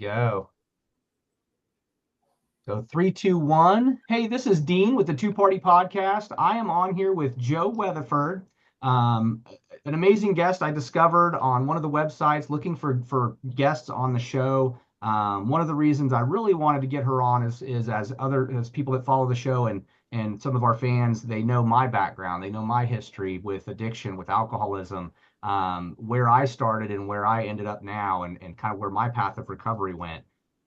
Go. So three, two, one. Hey, this is Dean with the Two Party Podcast. I am on here with Joe Weatherford, um, an amazing guest I discovered on one of the websites looking for guests on the show. One of the reasons I really wanted to get her on is as people that follow the show and some of our fans, they know my background, they know my history with addiction, with alcoholism, where I started and where I ended up now, and kind of where my path of recovery went.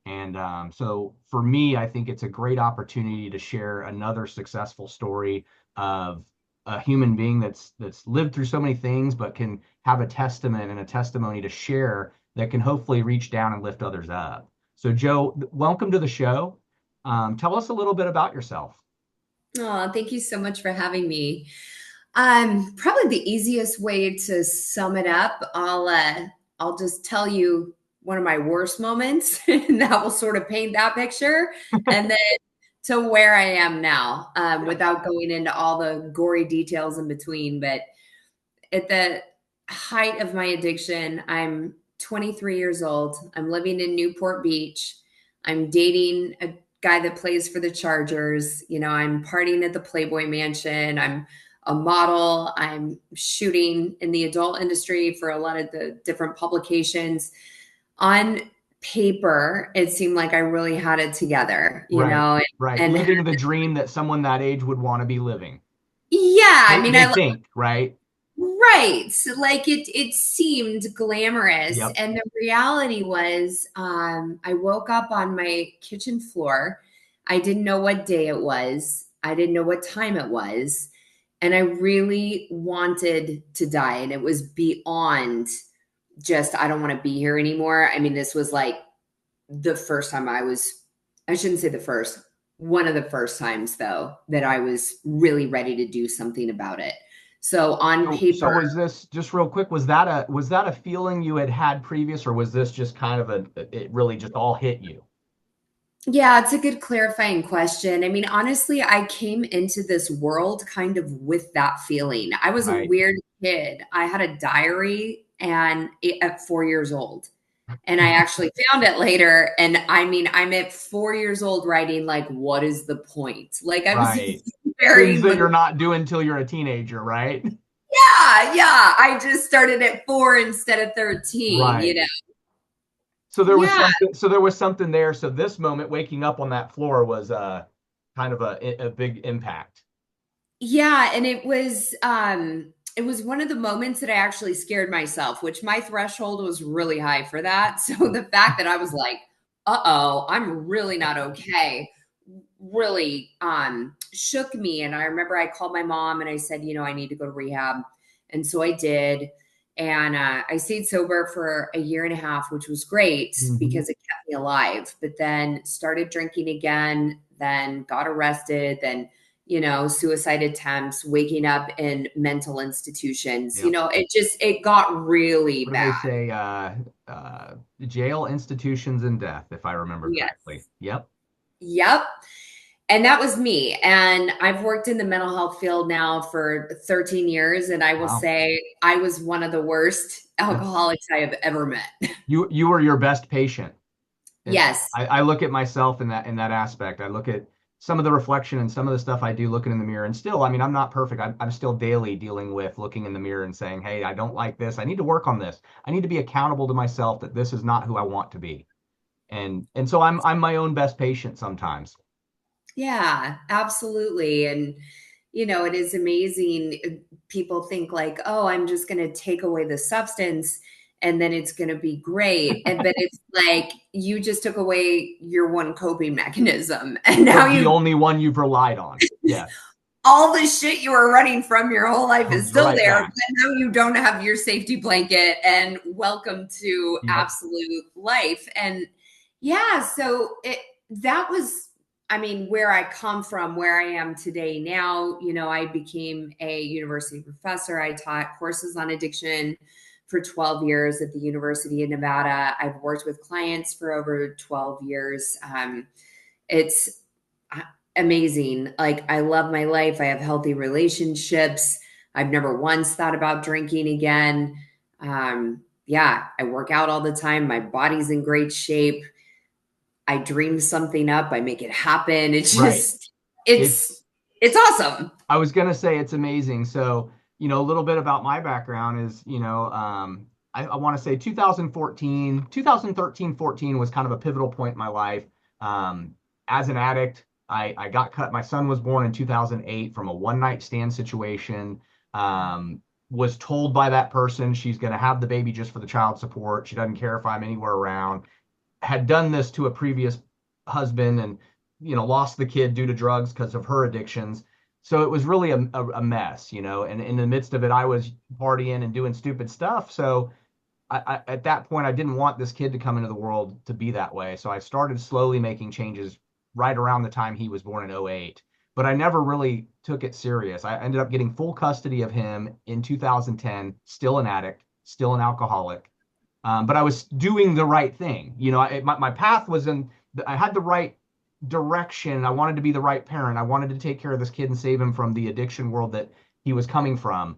And so for me, I think it's a great opportunity to share another successful story of a human being that's lived through so many things, but can have a testament and a testimony to share that can hopefully reach down and lift others up. So Joe, welcome to the show. Tell us a little bit about yourself. Oh, thank you so much for having me. Probably the easiest way to sum it up, I'll just tell you one of my worst moments, and that will sort of paint that picture, and then to where I am now, without going into all the gory details in between. But at the height of my addiction, I'm 23 years old. I'm living in Newport Beach. I'm dating a guy that plays for the Chargers. I'm partying at the Playboy Mansion. I'm a model. I'm shooting in the adult industry for a lot of the different publications. On paper, it seemed like I really had it together, Right, right. and Living the dream that someone that age would want to be living. yeah, I mean, They think, right? right. So, like it seemed glamorous. Yep. And the reality was, I woke up on my kitchen floor. I didn't know what day it was. I didn't know what time it was. And I really wanted to die. And it was beyond just, I don't want to be here anymore. I mean, this was like the first time I shouldn't say the first, one of the first times though, that I was really ready to do something about it. So on So paper, was this just real quick? Was that a feeling you had had previous, or was this just kind of it really just all hit you? yeah, it's a good clarifying question. I mean, honestly, I came into this world kind of with that feeling. I was a Right. weird kid. I had a diary at 4 years old. And I actually found it later. And I mean, I'm at 4 years old writing, like, what is the point? Like, I was Right. very, Things that you're not doing till you're a teenager, right? yeah. I just started at 4 instead of 13, Right. So there was Yeah. something there. So this moment, waking up on that floor, was kind of a big impact. Yeah, and it was one of the moments that I actually scared myself, which my threshold was really high for that. So the fact that I was like, "Uh-oh, I'm really not okay," really shook me. And I remember I called my mom and I said, I need to go to rehab. And so I did. And I stayed sober for a year and a half, which was great Hmm. because it kept me alive. But then started drinking again, then got arrested, then suicide attempts, waking up in mental institutions. Yep. It got really What do they bad. say? Jail, institutions, and death, if I remember correctly. Yes. Yep. Yep. And that was me. And I've worked in the mental health field now for 13 years. And I will Wow. say I was one of the worst alcoholics I have ever met. You were your best patient. And Yes. I look at myself in that aspect. I look at some of the reflection and some of the stuff I do looking in the mirror. And still, I mean, I'm not perfect. I'm still daily dealing with looking in the mirror and saying, hey, I don't like this. I need to work on this. I need to be accountable to myself that this is not who I want to be. And so I'm my own best patient sometimes. Yeah, absolutely. And, it is amazing. People think like, oh, I'm just going to take away the substance and then it's going to be great. But it's like you just took away your one coping mechanism. And now The you only one you've relied on. Yes. all the shit you were running from your whole life is Comes still right there, back. but now you don't have your safety blanket and welcome to Yep. absolute life. And yeah, so that was, I mean, where I come from, where I am today now. I became a university professor. I taught courses on addiction for 12 years at the University of Nevada. I've worked with clients for over 12 years. It's amazing. Like, I love my life. I have healthy relationships. I've never once thought about drinking again. Yeah, I work out all the time. My body's in great shape. I dream something up, I make it happen. It's Right. just, it's, It's it's awesome. I was gonna say it's amazing. So, a little bit about my background is, I want to say 2014, 2013, 14 was kind of a pivotal point in my life. As an addict, I got cut. My son was born in 2008 from a one night stand situation. Was told by that person she's going to have the baby just for the child support. She doesn't care if I'm anywhere around. Had done this to a previous husband and lost the kid due to drugs because of her addictions. So it was really a mess, and in the midst of it I was partying and doing stupid stuff. So at that point I didn't want this kid to come into the world to be that way. So I started slowly making changes right around the time he was born in '08, but I never really took it serious. I ended up getting full custody of him in 2010, still an addict, still an alcoholic. But I was doing the right thing. My path was I had the right direction. I wanted to be the right parent. I wanted to take care of this kid and save him from the addiction world that he was coming from,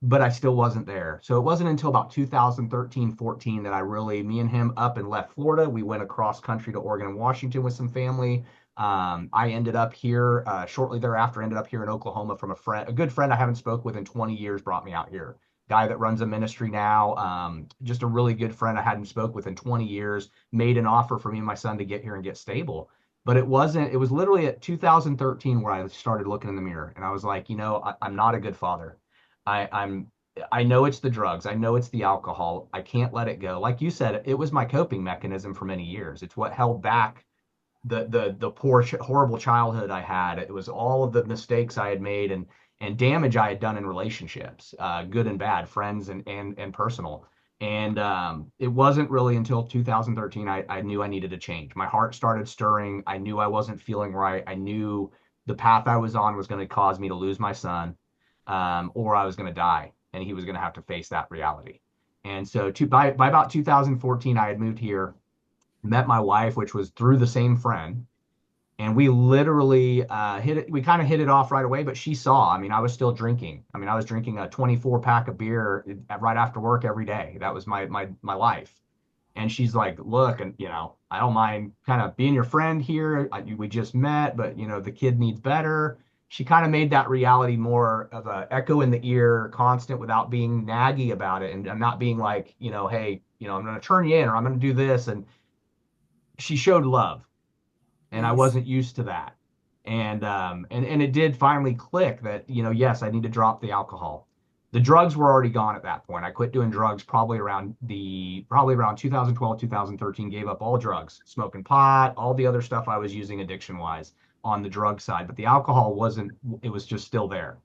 but I still wasn't there. So it wasn't until about 2013, 14 that me and him up and left Florida. We went across country to Oregon and Washington with some family. I ended up here shortly thereafter, ended up here in Oklahoma from a good friend I haven't spoke with in 20 years brought me out here. Guy that runs a ministry now, just a really good friend I hadn't spoke with in 20 years, made an offer for me and my son to get here and get stable. But it was literally at 2013 where I started looking in the mirror and I was like, I'm not a good father. I, I'm I know it's the drugs. I know it's the alcohol. I can't let it go. Like you said, it was my coping mechanism for many years. It's what held back the poor horrible childhood I had. It was all of the mistakes I had made and damage I had done in relationships, good and bad, friends and personal. And it wasn't really until 2013 I knew I needed to change. My heart started stirring. I knew I wasn't feeling right. I knew the path I was on was going to cause me to lose my son, or I was going to die, and he was going to have to face that reality. And so by about 2014, I had moved here, met my wife, which was through the same friend. And we literally we kind of hit it off right away, but she saw, I mean, I was still drinking. I mean, I was drinking a 24 pack of beer right after work every day. That was my life. And she's like, look, and I don't mind kind of being your friend here. We just met, but the kid needs better. She kind of made that reality more of a echo in the ear, constant, without being naggy about it and not being like, hey, I'm going to turn you in or I'm going to do this. And she showed love, and I Nice. wasn't used to that. And it did finally click that, yes, I need to drop the alcohol. The drugs were already gone at that point. I quit doing drugs probably around 2012, 2013, gave up all drugs, smoking pot, all the other stuff I was using addiction wise on the drug side, but the alcohol wasn't, it was just still there.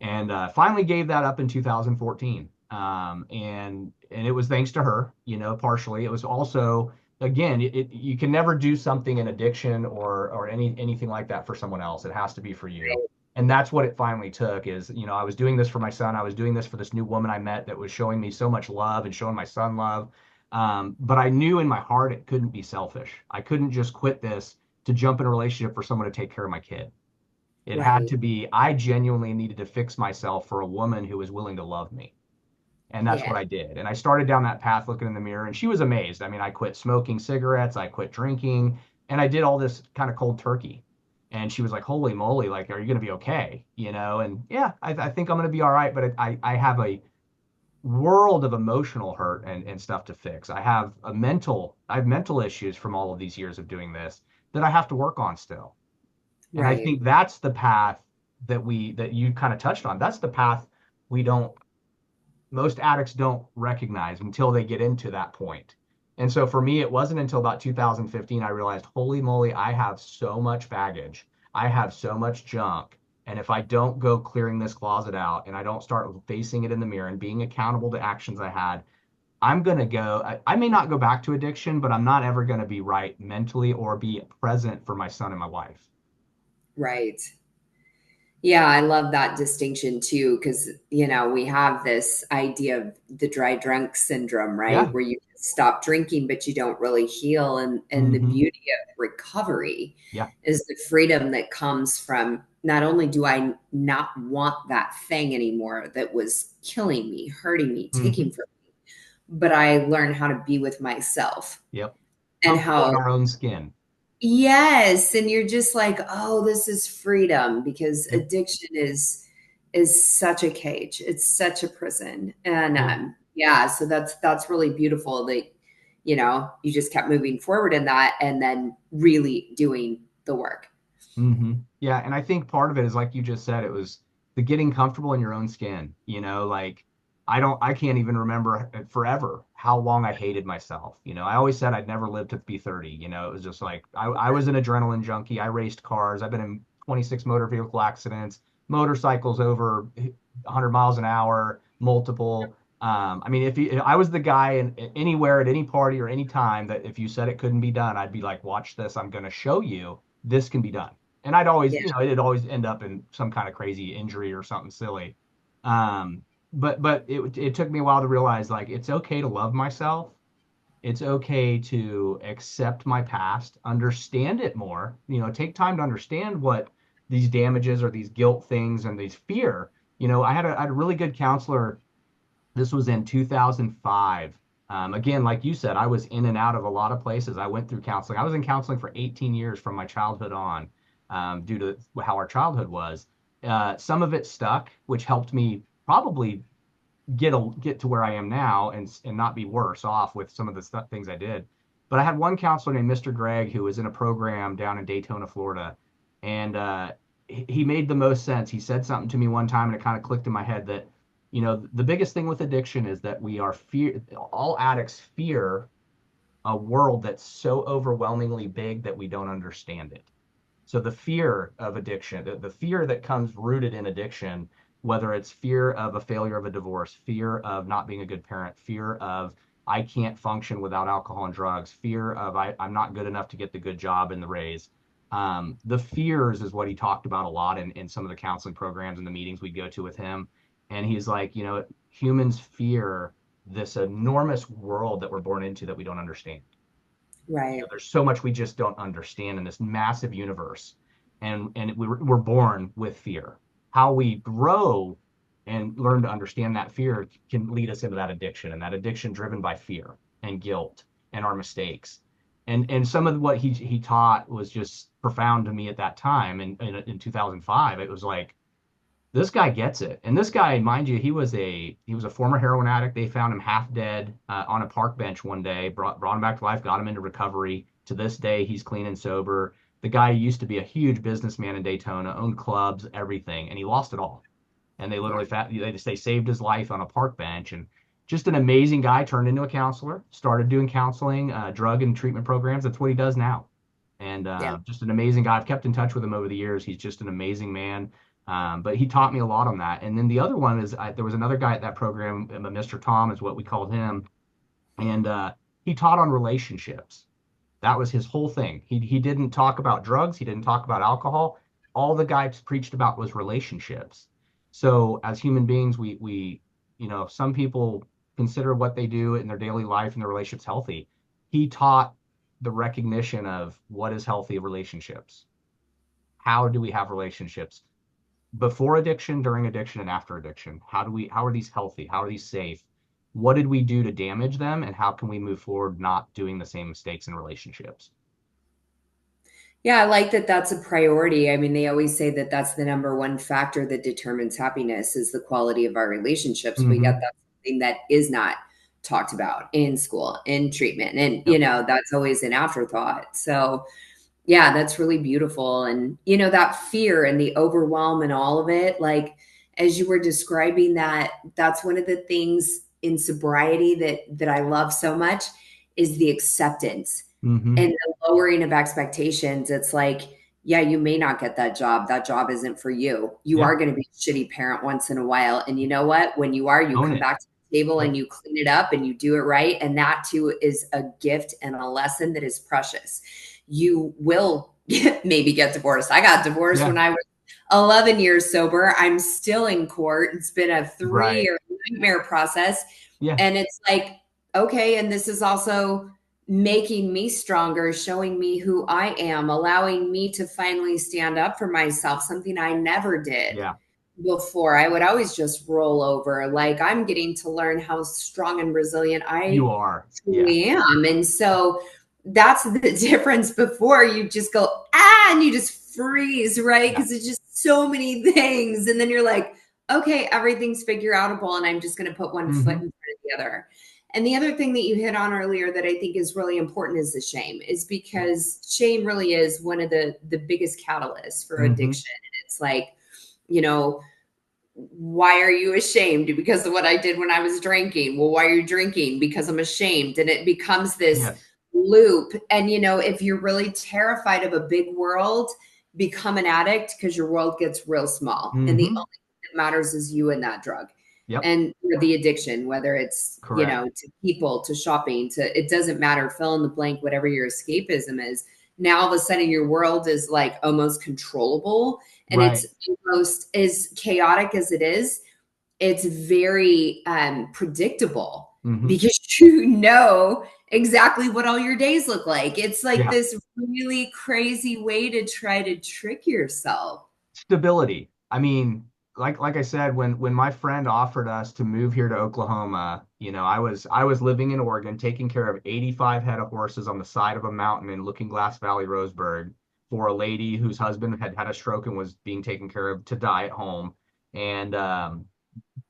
And finally gave that up in 2014. And it was thanks to her, partially. It was also, again, you can never do something in addiction or anything like that for someone else. It has to be for you. And that's what it finally took is, I was doing this for my son. I was doing this for this new woman I met that was showing me so much love and showing my son love. But I knew in my heart it couldn't be selfish. I couldn't just quit this to jump in a relationship for someone to take care of my kid. It had Right. to be, I genuinely needed to fix myself for a woman who was willing to love me. And that's what Yeah. I did. And I started down that path looking in the mirror, and she was amazed. I mean, I quit smoking cigarettes, I quit drinking, and I did all this kind of cold turkey. And she was like, holy moly, like, are you going to be okay? And yeah, I think I'm going to be all right. But I have a world of emotional hurt and stuff to fix. I have mental issues from all of these years of doing this that I have to work on still. And I Right. think that's the path that you kind of touched on. That's the path we don't most addicts don't recognize until they get into that point. And so for me, it wasn't until about 2015 I realized, holy moly, I have so much baggage. I have so much junk. And if I don't go clearing this closet out and I don't start facing it in the mirror and being accountable to actions I had, I'm going to I may not go back to addiction, but I'm not ever going to be right mentally or be present for my son and my wife. Right. Yeah, I love that distinction too, because, we have this idea of the dry drunk syndrome, right? Yeah. Where you stop drinking, but you don't really heal. And the Hmm. beauty of recovery Yeah. is the freedom that comes from not only do I not want that thing anymore that was killing me, hurting me, taking Hmm. from me, but I learn how to be with myself and Comfortable in how our own skin. Yes, and you're just like, "Oh, this is freedom," because Yeah. addiction is such a cage. It's such a prison. And Yeah. yeah, so that's really beautiful that you just kept moving forward in that and then really doing the work. Yeah, and I think part of it is like you just said, it was the getting comfortable in your own skin. Like I can't even remember forever how long I hated myself. I always said I'd never live to be 30. It was just like I was an adrenaline junkie. I raced cars. I've been in 26 motor vehicle accidents, motorcycles over 100 miles an hour, multiple. I mean, if I was the guy anywhere at any party or any time that if you said it couldn't be done, I'd be like, watch this. I'm going to show you this can be done. And I'd always, Yeah, it'd always end up in some kind of crazy injury or something silly. Um, but it took me a while to realize like it's okay to love myself. It's okay to accept my past, understand it more, take time to understand what these damages or these guilt things and these fear. I had a really good counselor. This was in 2005. Again, like you said, I was in and out of a lot of places. I went through counseling. I was in counseling for 18 years from my childhood on, due to how our childhood was. Some of it stuck, which helped me probably get to where I am now and not be worse off with some of the things I did. But I had one counselor named Mr. Gregg who was in a program down in Daytona, Florida, and he made the most sense. He said something to me one time, and it kind of clicked in my head that the biggest thing with addiction is that we are fear. All addicts fear a world that's so overwhelmingly big that we don't understand it. So the fear of addiction, the fear that comes rooted in addiction, whether it's fear of a failure of a divorce, fear of not being a good parent, fear of I can't function without alcohol and drugs, fear of I'm not good enough to get the good job in the raise. The fears is what he talked about a lot in some of the counseling programs and the meetings we go to with him. And he's like, humans fear this enormous world that we're born into that we don't understand. right. There's so much we just don't understand in this massive universe, and we're born with fear. How we grow and learn to understand that fear can lead us into that addiction, and that addiction driven by fear and guilt and our mistakes. And some of what he taught was just profound to me at that time. And in 2005, it was like this guy gets it. And this guy, mind you, he was a former heroin addict. They found him half dead on a park bench one day, brought him back to life, got him into recovery. To this day, he's clean and sober. The guy used to be a huge businessman in Daytona, owned clubs, everything, and he lost it all. And they Yeah. literally they saved his life on a park bench. And just an amazing guy, turned into a counselor, started doing counseling, drug and treatment programs. That's what he does now. And Yeah. just an amazing guy. I've kept in touch with him over the years. He's just an amazing man. But he taught me a lot on that. And then the other one is there was another guy at that program, Mr. Tom is what we called him, and he taught on relationships. That was his whole thing. He didn't talk about drugs. He didn't talk about alcohol. All the guy preached about was relationships. So as human beings, we some people consider what they do in their daily life and their relationships healthy. He taught the recognition of what is healthy relationships. How do we have relationships before addiction, during addiction, and after addiction? How are these healthy? How are these safe? What did we do to damage them? And how can we move forward not doing the same mistakes in relationships? Yeah, I like that that's a priority. I mean, they always say that that's the number one factor that determines happiness is the quality of our relationships. But yet Mm-hmm. that's something that is not talked about in school, in treatment. And, Yep. that's always an afterthought. So, yeah, that's really beautiful. And, that fear and the overwhelm and all of it, like as you were describing that, that's one of the things in sobriety that I love so much is the acceptance Mm-hmm. and the lowering of expectations. It's like, yeah, you may not get that job. That job isn't for you. You Yeah. are going to be a shitty parent once in a while. And you know what? When you are, you Own come it. back to the table Yep. and you clean it up and you do it right. And that too is a gift and a lesson that is precious. You will maybe get divorced. I got divorced Yeah. when I was 11 years sober. I'm still in court. It's been a Right. 3-year nightmare process. Yeah. And it's like, okay, and this is also making me stronger, showing me who I am, allowing me to finally stand up for myself, something I never did Yeah. before. I would always just roll over. Like I'm getting to learn how strong and resilient You I are. Yeah. truly am. And so that's the difference. Before, you just go, ah, and you just freeze, right? Yeah. Because it's just so many things. And then you're like, okay, everything's figure outable, and I'm just going to put one foot in Hmm. front of the other. And the other thing that you hit on earlier that I think is really important is the shame, is Yeah. because shame really is one of the biggest catalysts for Hmm. addiction. And it's like, you know, why are you ashamed? Because of what I did when I was drinking. Well, why are you drinking? Because I'm ashamed. And it becomes this Yes. loop. And, if you're really terrified of a big world, become an addict, because your world gets real small. And the Hmm. only thing that matters is you and that drug Yep. and the addiction, whether it's, Correct. to people, to shopping, to, it doesn't matter, fill in the blank, whatever your escapism is. Now all of a sudden your world is like almost controllable, and it's Right. almost, as chaotic as it is, it's very predictable, Hmm. because you know exactly what all your days look like. It's like Yeah. this really crazy way to try to trick yourself. Stability. I mean, like I said, when my friend offered us to move here to Oklahoma, I was living in Oregon, taking care of 85 head of horses on the side of a mountain in Looking Glass Valley, Roseburg, for a lady whose husband had had a stroke and was being taken care of to die at home. And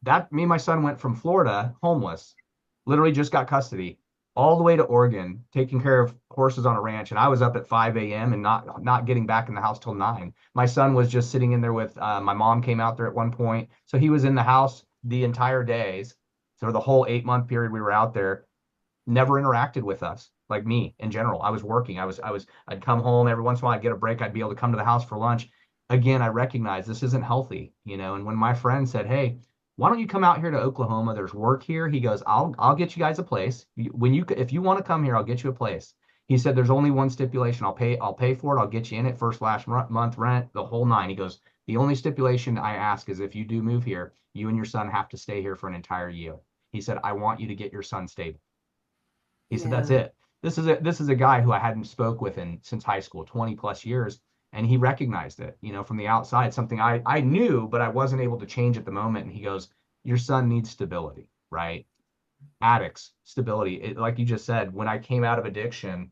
that me and my son went from Florida, homeless, literally just got custody, all the way to Oregon, taking care of horses on a ranch. And I was up at 5 a.m. and not getting back in the house till 9. My son was just sitting in there with my mom came out there at one point. So he was in the house the entire days. So the whole 8 month period we were out there, never interacted with us like me in general. I was working. I'd come home every once in a while. I'd get a break. I'd be able to come to the house for lunch. Again, I recognize this isn't healthy. And when my friend said, "Hey, why don't you come out here to Oklahoma? There's work here." He goes, "I'll get you guys a place. If you want to come here, I'll get you a place." He said, "There's only one stipulation. I'll pay for it. I'll get you in it first, last month rent, the whole nine." He goes, "The only stipulation I ask is if you do move here, you and your son have to stay here for an entire year." He said, "I want you to get your son stable." He said, "That's Yeah. it." This is a guy who I hadn't spoke with since high school, 20 plus years, and he recognized it, from the outside, something I knew, but I wasn't able to change at the moment. And he goes, "Your son needs stability, right? Addicts, stability." Like you just said, when I came out of addiction,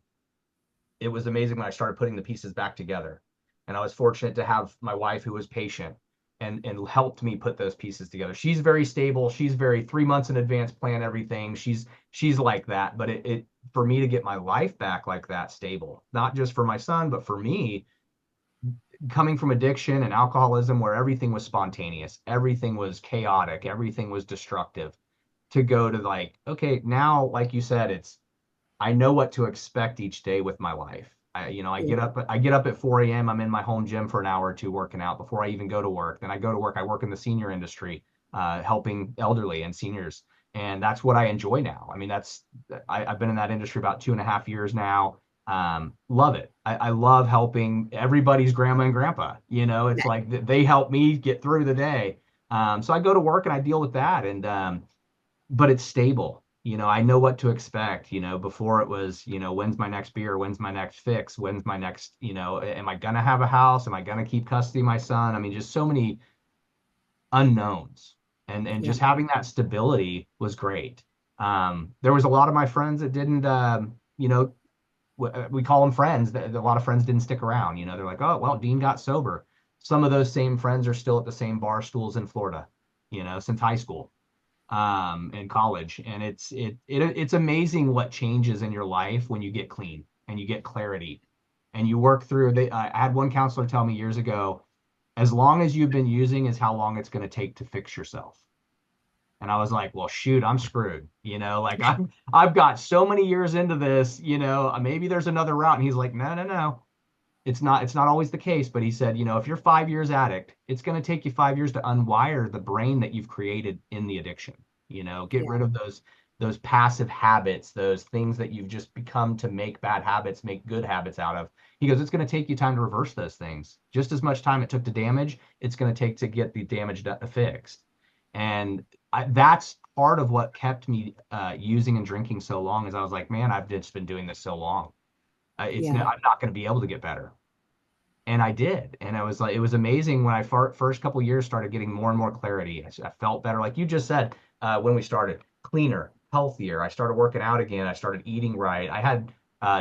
it was amazing when I started putting the pieces back together. And I was fortunate to have my wife who was patient and helped me put those pieces together. She's very stable. She's very 3 months in advance plan everything. She's like that. But it for me to get my life back like that stable, not just for my son, but for me, coming from addiction and alcoholism where everything was spontaneous, everything was chaotic, everything was destructive, to go to like, okay, now, like you said, I know what to expect each day with my life. I Yeah. get up at 4 a.m. I'm in my home gym for an hour or two working out before I even go to work. Then I go to work. I work in the senior industry, helping elderly and seniors. And that's what I enjoy now. I mean, I've been in that industry about 2.5 years now. Love it. I love helping everybody's grandma and grandpa. It's like they help me get through the day. So I go to work and I deal with that. And but it's stable. I know what to expect. Before it was, when's my next beer? When's my next fix? When's my next, am I going to have a house? Am I going to keep custody of my son? I mean, just so many unknowns. And Yeah. just having that stability was great. There was a lot of my friends that didn't, we call them friends. A lot of friends didn't stick around. They're like, "Oh, well, Dean got sober." Some of those same friends are still at the same bar stools in Florida, since high school in college. And it's amazing what changes in your life when you get clean and you get clarity and you work through. I had one counselor tell me years ago, as long as you've been using is how long it's going to take to fix yourself. And I was like, well, shoot, I'm screwed. Like I've got so many years into this. Maybe there's another route. And he's like, no, no, no, it's not always the case. But he said, if you're 5 years addict, it's going to take you 5 years to unwire the brain that you've created in the addiction. Get rid Yeah. of those passive habits, those things that you've just become to make bad habits, make good habits out of. He goes, it's going to take you time to reverse those things. Just as much time it took to damage, it's going to take to get the damage fixed. And that's part of what kept me using and drinking so long. Is I was like, man, I've just been doing this so long. Yeah. I'm not going to be able to get better. And I did. And I was like, it was amazing when I first couple years started getting more and more clarity. I felt better. Like you just said, when we started, cleaner, healthier. I started working out again. I started eating right.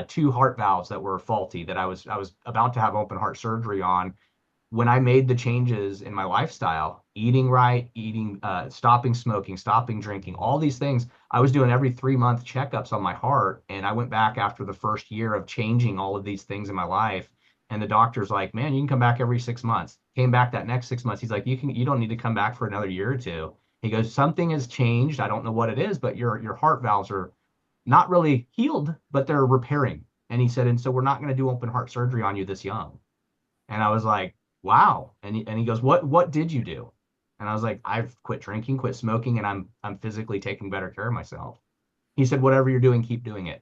two heart valves that were faulty that I was about to have open heart surgery on. When I made the changes in my lifestyle, eating right, stopping smoking, stopping drinking, all these things, I was doing every 3 month checkups on my heart. And I went back after the first year of changing all of these things in my life. And the doctor's like, man, you can come back every 6 months. Came back that next 6 months. He's like, you don't need to come back for another year or two. He goes, something has changed. I don't know what it is, but your heart valves are not really healed, but they're repairing. And he said, and so we're not going to do open heart surgery on you this young. And I was like, wow. And he goes, what did you do? And I was like, I've quit drinking, quit smoking, and I'm physically taking better care of myself. He said, whatever you're doing, keep doing it.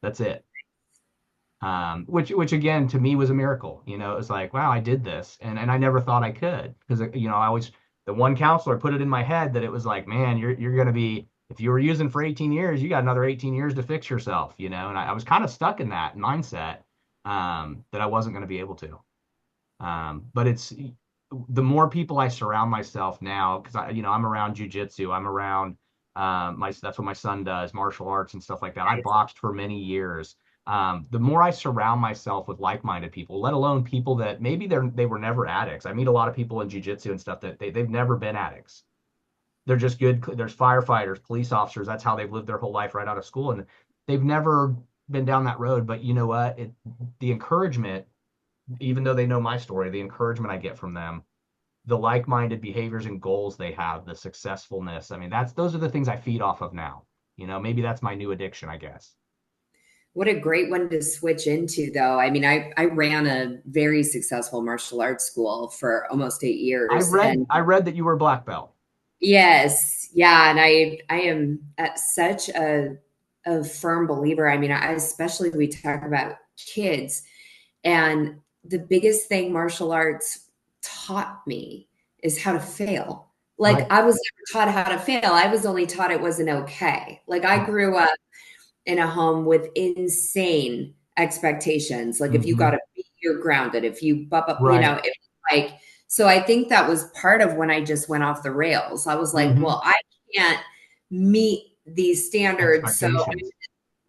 That's it. Which again to me was a miracle. You know, it was like, wow, I did this, and I never thought I could because I always the one counselor put it in my head that it was like, man, you're gonna be if you were using for 18 years, you got another 18 years to fix yourself. And I was kind of stuck in that mindset that I wasn't going to be able to. But it's the more people I surround myself now, because I'm around jujitsu, I'm around that's what my son does, martial arts and stuff like that. I boxed for many years. The more I surround myself with like-minded people, let alone people that maybe they were never addicts. I meet a lot of people in jujitsu and stuff that they've never been addicts. They're just good. There's firefighters, police officers. That's how they've lived their whole life right out of school, and they've never been down that road. But you know what? The encouragement, even though they know my story, the encouragement I get from them, the like-minded behaviors and goals they have, the successfulness. I mean, those are the things I feed off of now. Maybe that's my new addiction, I guess. What a great one to switch into, though. I mean, I ran a very successful martial arts school for almost 8 years. And I read that you were a black belt. yes, yeah. And I am such a firm believer. I mean, especially when we talk about kids. And the biggest thing martial arts taught me is how to fail. Like, Right. I was never taught how to fail. I was only taught it wasn't okay. Like, I grew up in a home with insane expectations. Like, if you got Mm-hmm. to be, you're grounded. If you bump up, Right. like, so I think that was part of when I just went off the rails. I was like, Mm-hmm. well, I can't meet these standards. So Expectations.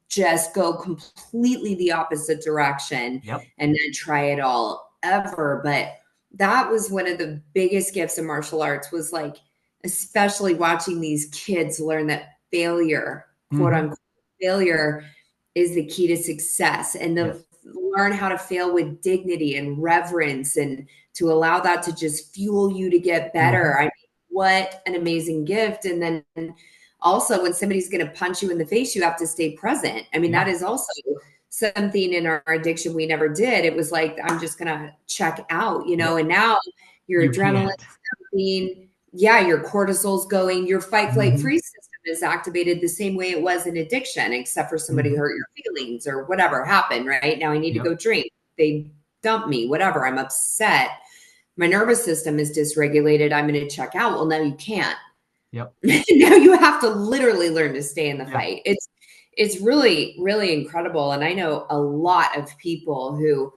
just go completely the opposite direction Yep. and then try it all ever. But that was one of the biggest gifts of martial arts, was like, especially watching these kids learn that failure, quote Mm-hmm. unquote, failure is the key to success, and to Yes. learn how to fail with dignity and reverence, and to allow that to just fuel you to get Mm-hmm. better. I mean, what an amazing gift. And then also, when somebody's going to punch you in the face, you have to stay present. I mean, that Yeah. is also something in our addiction we never did. It was like, I'm just going to check out, Yep. and now your You adrenaline's can't. pumping. Yeah, your cortisol's going, your fight, flight, Mm-hmm. freeze system is activated the same way it was in addiction, except for somebody Mm-hmm. hurt your feelings or whatever happened, right? Now I need to Yep. go drink. They dump me, whatever. I'm upset. My nervous system is dysregulated. I'm going to check out. Well, no, you can't. Yep. Now you have to literally learn to stay in the Yeah. fight. It's really, really incredible. And I know a lot of people who,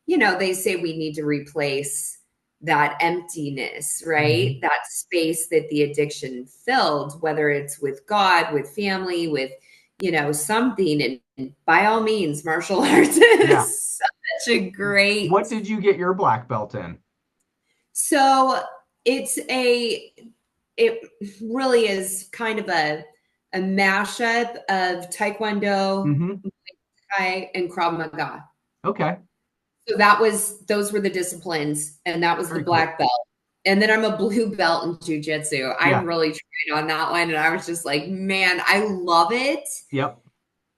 they say we need to replace that emptiness, right? Mm-hmm. That space that the addiction filled, whether it's with God, with family, with, something. And by all means, martial arts Yeah. is such a great. What did you get your black belt in? So it's it really is kind of a mashup of Taekwondo, Mm-hmm. Thai, and Krav Maga. Okay. So those were the disciplines, and that was the Very cool. black belt. And then I'm a blue belt in jujitsu. I Yeah. really tried on that one, and I was just like, man, I love it. Yep.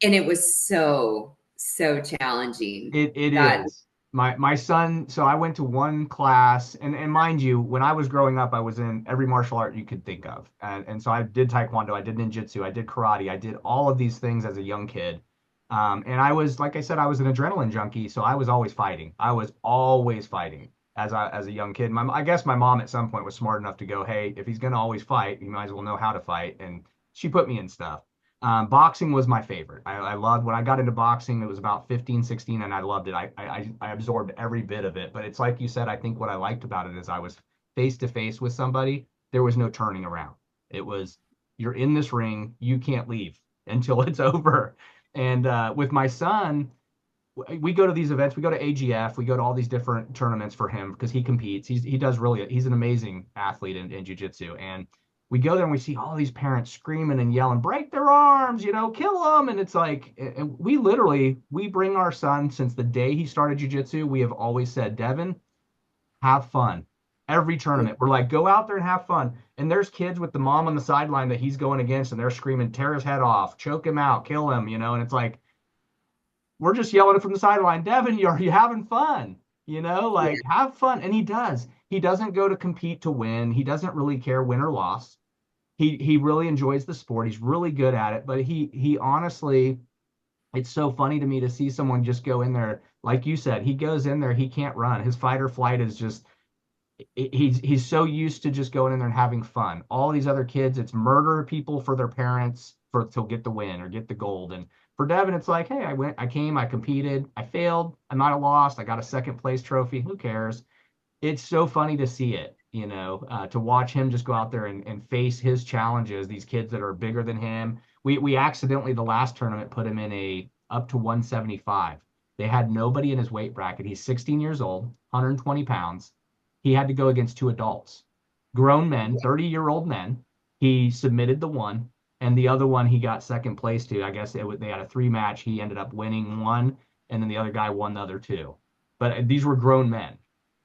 And it was so, so challenging. It That is. My son, so I went to one class, and mind you, when I was growing up, I was in every martial art you could think of. And so I did Taekwondo, I did Ninjutsu, I did karate, I did all of these things as a young kid. And I was, like I said, I was an adrenaline junkie, so I was always fighting. I was always fighting as a young kid. I guess my mom at some point was smart enough to go, hey, if he's gonna always fight, he might as well know how to fight. And she put me in stuff. Boxing was my favorite. I loved when I got into boxing, it was about 15, 16, and I loved it. I absorbed every bit of it. But it's like you said, I think what I liked about it is I was face to face with somebody. There was no turning around. It was, you're in this ring, you can't leave until it's over. And with my son, we go to these events. We go to AGF. We go to all these different tournaments for him because he competes. He's an amazing athlete in jiu-jitsu. And we go there and we see all these parents screaming and yelling, break their arms, kill them. And it's like, and we bring our son since the day he started jiu-jitsu. We have always said, Devin, have fun. Every tournament, we're like, go out there and have fun. And there's kids with the mom on the sideline that he's going against, and they're screaming, tear his head off, choke him out, kill him, and it's like, we're just yelling it from the sideline, Devin, are you having fun? Yeah. Like, have fun. And he does. He doesn't go to compete to win. He doesn't really care win or loss. He really enjoys the sport. He's really good at it. But he honestly, it's so funny to me to see someone just go in there. Like you said, he goes in there, he can't run. His fight or flight is just, he's so used to just going in there and having fun. All these other kids, it's murder people for their parents to get the win or get the gold. And for Devin, it's like, hey, I competed, I failed, I might have lost, I got a second place trophy. Who cares? It's so funny to see it, to watch him just go out there and face his challenges. These kids that are bigger than him. We accidentally the last tournament put him in a up to 175. They had nobody in his weight bracket. He's 16 years old, 120 pounds. He had to go against two adults, grown men, 30-year-old men. He submitted the one, and the other one he got second place to. I guess they had a three match. He ended up winning one, and then the other guy won the other two. But these were grown men.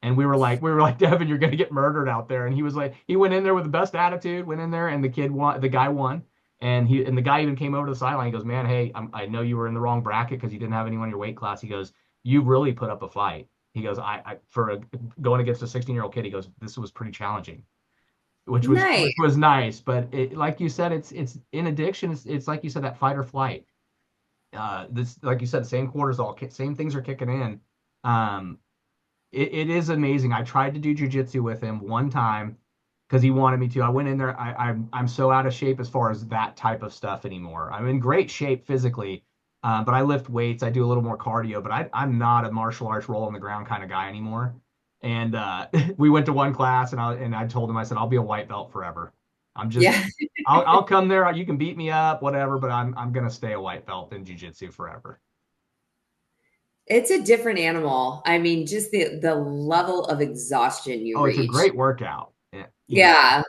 And we were like, Devin, you're gonna get murdered out there. And he was like, he went in there with the best attitude, went in there, and the guy won. And the guy even came over to the sideline. He goes, man, hey, I know you were in the wrong bracket because you didn't have anyone in your weight class. He goes, you really put up a fight. He goes, going against a 16-year-old kid, he goes, this was pretty challenging, which Nice. was nice. But like you said, it's in addiction. It's like you said, that fight or flight. This, like you said, same cortisol, same things are kicking in. Um, it is amazing. I tried to do jujitsu with him one time because he wanted me to. I went in there. I'm so out of shape as far as that type of stuff anymore. I'm in great shape physically, but I lift weights. I do a little more cardio, but I'm not a martial arts roll on the ground kind of guy anymore. And we went to one class, and I told him, I said, I'll be a white belt forever. I'm just Yeah. I'll come there. You can beat me up, whatever, but I'm gonna stay a white belt in jujitsu forever. It's a different animal. I mean, just the level of exhaustion you Oh, it's a reach. great workout. Yeah.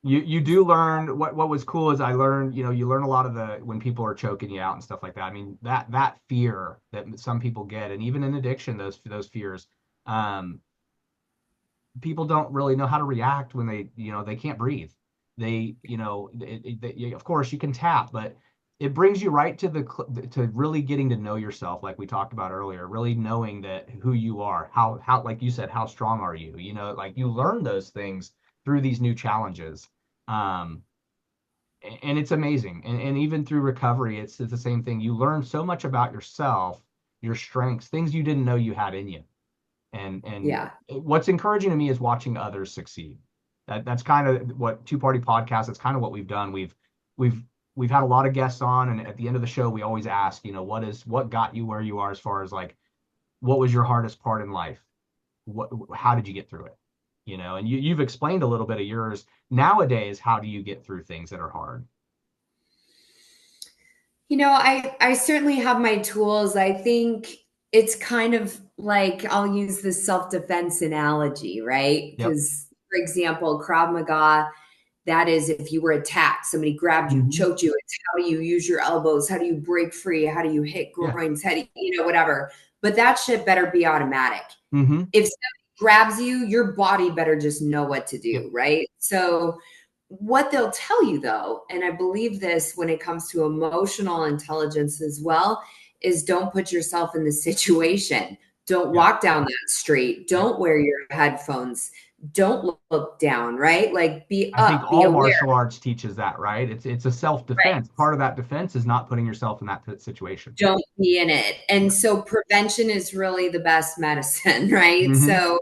You do learn what was cool is I learned, you learn a lot of the when people are choking you out and stuff like that. I mean, that fear that some people get, and even in addiction, those fears, um, people don't really know how to react when they can't breathe. Of course you can tap, but it brings you right to really getting to know yourself, like we talked about earlier, really knowing that who you are, how like you said, how strong are you? Like you learn those things through these new challenges. Um, and it's amazing. And even through recovery, it's the same thing. You learn so much about yourself, your strengths, things you didn't know you had in you. And Yeah. what's encouraging to me is watching others succeed. That's kind of what Two Party Podcast. It's kind of what we've done. We've we've had a lot of guests on, and at the end of the show, we always ask, what got you where you are, as far as like, what was your hardest part in life? How did you get through it? And you've explained a little bit of yours. Nowadays, how do you get through things that are hard? I certainly have my tools. I think it's kind of like I'll use the self-defense analogy, right? Yep. Because, for example, Krav Maga, that is if you were attacked, somebody grabbed you, Hmm. choked you, it's how do you use your elbows? How do you break free? How do you hit Yeah. groins? How do whatever. But that shit better be automatic. Hmm. If somebody grabs you, your body better just know what to Yep. do, right? So what they'll tell you though, and I believe this when it comes to emotional intelligence as well, is don't put yourself in the situation. Don't Yeah. walk down that street. Yep. Don't wear your headphones. Don't look down, right? Like be I think up, be all aware. martial arts teaches that, right? It's a Right. self-defense. Part of that defense is not putting yourself in that situation. Don't be in it. And Yep. so prevention is really the best medicine, right? Hmm. So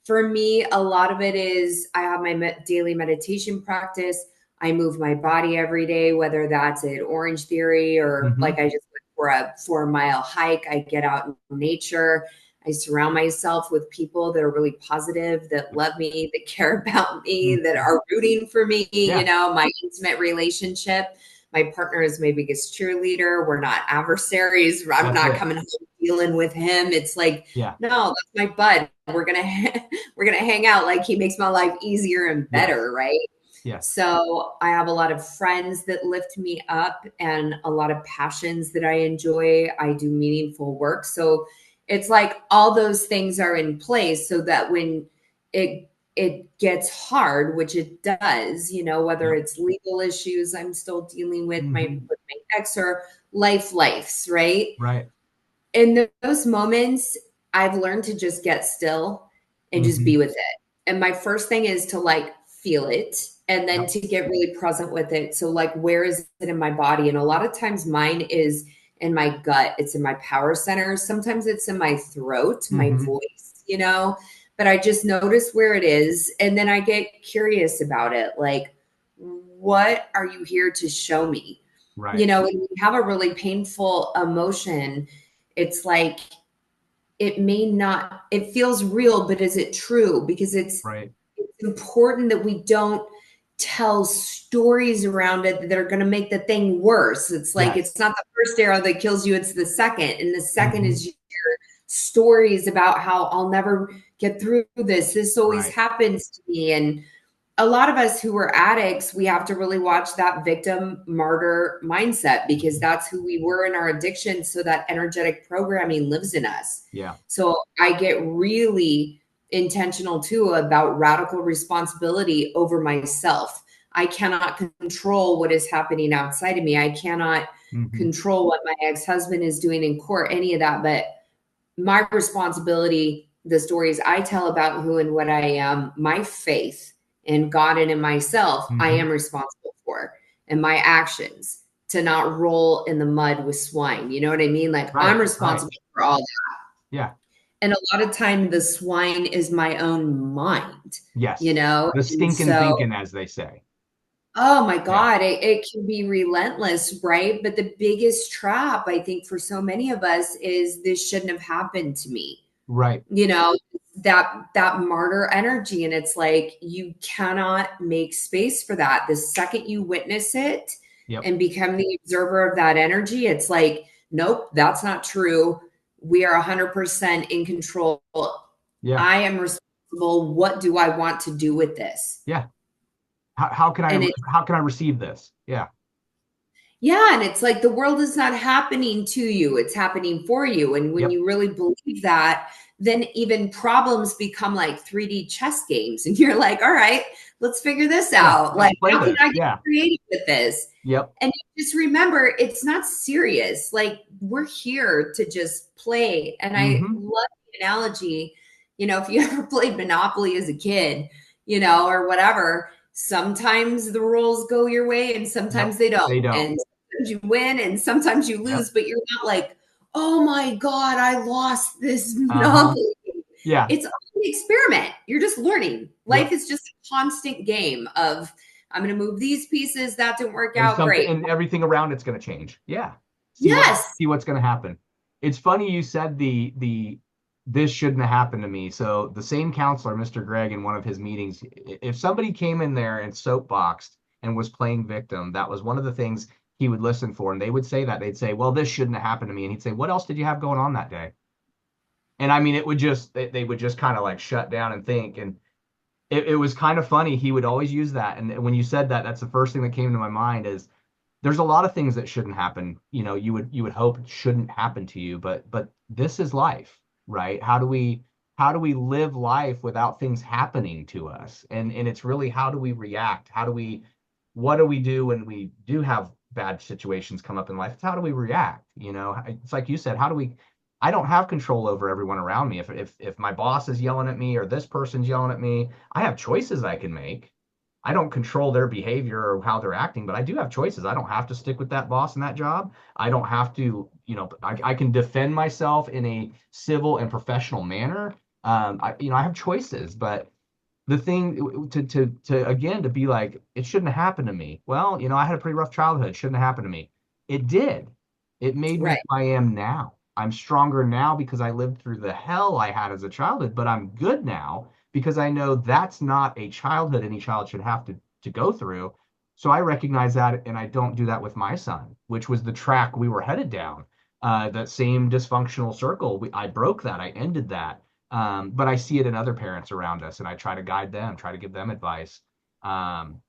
for me, a lot of it is I have my daily meditation practice. I move my body every day, whether that's at Orange Theory or like Hmm. I just went for a 4 mile hike. I get out in nature. I surround myself with people that are really positive, that love me, that care about me, that Hmm. are rooting for me, Yeah. my intimate relationship. My partner is my biggest cheerleader. We're not adversaries. I'm That's not it. coming home dealing with him. It's like, Yeah. no, that's my bud. We're gonna hang out. Like he makes my life easier and Yes. better, right? Yes. So I have a lot of friends that lift me up and a lot of passions that I enjoy. I do meaningful work. So it's like all those things are in place so that when it gets hard, which it does, whether Yep. it's legal issues I'm still dealing with Hmm. with my ex or lifes, right? Right. In those moments, I've learned to just get still and just Hmm. be with it. And my first thing is to like feel it and then Yep. to get really present with it. So, like, where is it in my body? And a lot of times mine is in my gut, it's in my power center. Sometimes it's in my throat, my Hmm. voice. But I just notice where it is. And then I get curious about it. Like, what are you here to show me? Right. When you have a really painful emotion, it's like it may not, it feels real, but is it true? Because Right. it's important that we don't tell stories around it that are going to make the thing worse. It's like Yes. it's not the first arrow that kills you, it's the second. And the second Hmm. is your stories about how I'll never get through this. This always Right. happens to me. And a lot of us who are addicts, we have to really watch that victim martyr mindset because Mhm. that's who we were in our addiction. So that energetic programming lives in us. Yeah. So I get really intentional too about radical responsibility over myself. I cannot control what is happening outside of me. I cannot Hmm. control what my ex-husband is doing in court, any of that. But my responsibility, the stories I tell about who and what I am, my faith in God and in myself, I Hmm. am responsible for, and my actions to not roll in the mud with swine. You know what I mean? Like I'm Right. Right. responsible for all. Yeah. And a lot of time the swine is my own mind, Yes. The And stinking so, thinking, as they say. oh my Yeah. God, it can be relentless, right? But the biggest trap, I think, for so many of us is this shouldn't have happened to me. Right. You know, that martyr energy. And it's like you cannot make space for that. The second you witness it Yep. and become the observer of that energy, it's like, nope, that's not true. We are 100% in control. Yeah. I am responsible. What do I want to do with this? Yeah. How can I And how can I receive this? Yeah. yeah, and it's like the world is not happening to you, it's happening for you. And when Yep. you really believe that, then even problems become like 3D chess games. And you're like, all right, let's figure this Yeah. out. Let's Like, play how can this. I get Yeah. creative with this? Yep. And you just remember, it's not serious. Like, we're here to just play. And I Hmm. love the analogy, if you ever played Monopoly as a kid, or whatever, sometimes the rules go your way and Yep. sometimes they They don't. don't. And sometimes you win and sometimes you Yep. lose, but you're not like, oh my God, I lost this Uh-huh. Monopoly. Yeah. It's an experiment. You're just learning. Life Yep. is just a constant game of, I'm going to move these pieces. That didn't work And out something great. and everything around it's going to change. Yeah. Yes. See what's going to happen. It's funny you said the this shouldn't have happened to me. So the same counselor, Mr. Gregg, in one of his meetings, if somebody came in there and soapboxed and was playing victim, that was one of the things he would listen for. And they would say that. They'd say, well, this shouldn't have happened to me. And he'd say, what else did you have going on that day? And I mean, it would just they would just kind of like shut down and think. And it was kind of funny. He would always use that. And when you said that, that's the first thing that came to my mind is there's a lot of things that shouldn't happen. You would hope it shouldn't happen to you, but this is life, right? How do we live life without things happening to us? And it's really how do we react? What do we do when we do have bad situations come up in life? It's how do we react? It's like you said, I don't have control over everyone around me. If my boss is yelling at me or this person's yelling at me, I have choices I can make. I don't control their behavior or how they're acting, but I do have choices. I don't have to stick with that boss and that job. I don't have to, I can defend myself in a civil and professional manner. I have choices, but the thing to again, to be like, it shouldn't have happened to me. Well, I had a pretty rough childhood. It shouldn't have happened to me. It did. It made me Right. who I am now. I'm stronger now because I lived through the hell I had as a childhood, but I'm good now because I know that's not a childhood any child should have to go through. So I recognize that, and I don't do that with my son, which was the track we were headed down. That same dysfunctional circle, I broke that, I ended that. But I see it in other parents around us, and I try to guide them, try to give them advice. Um,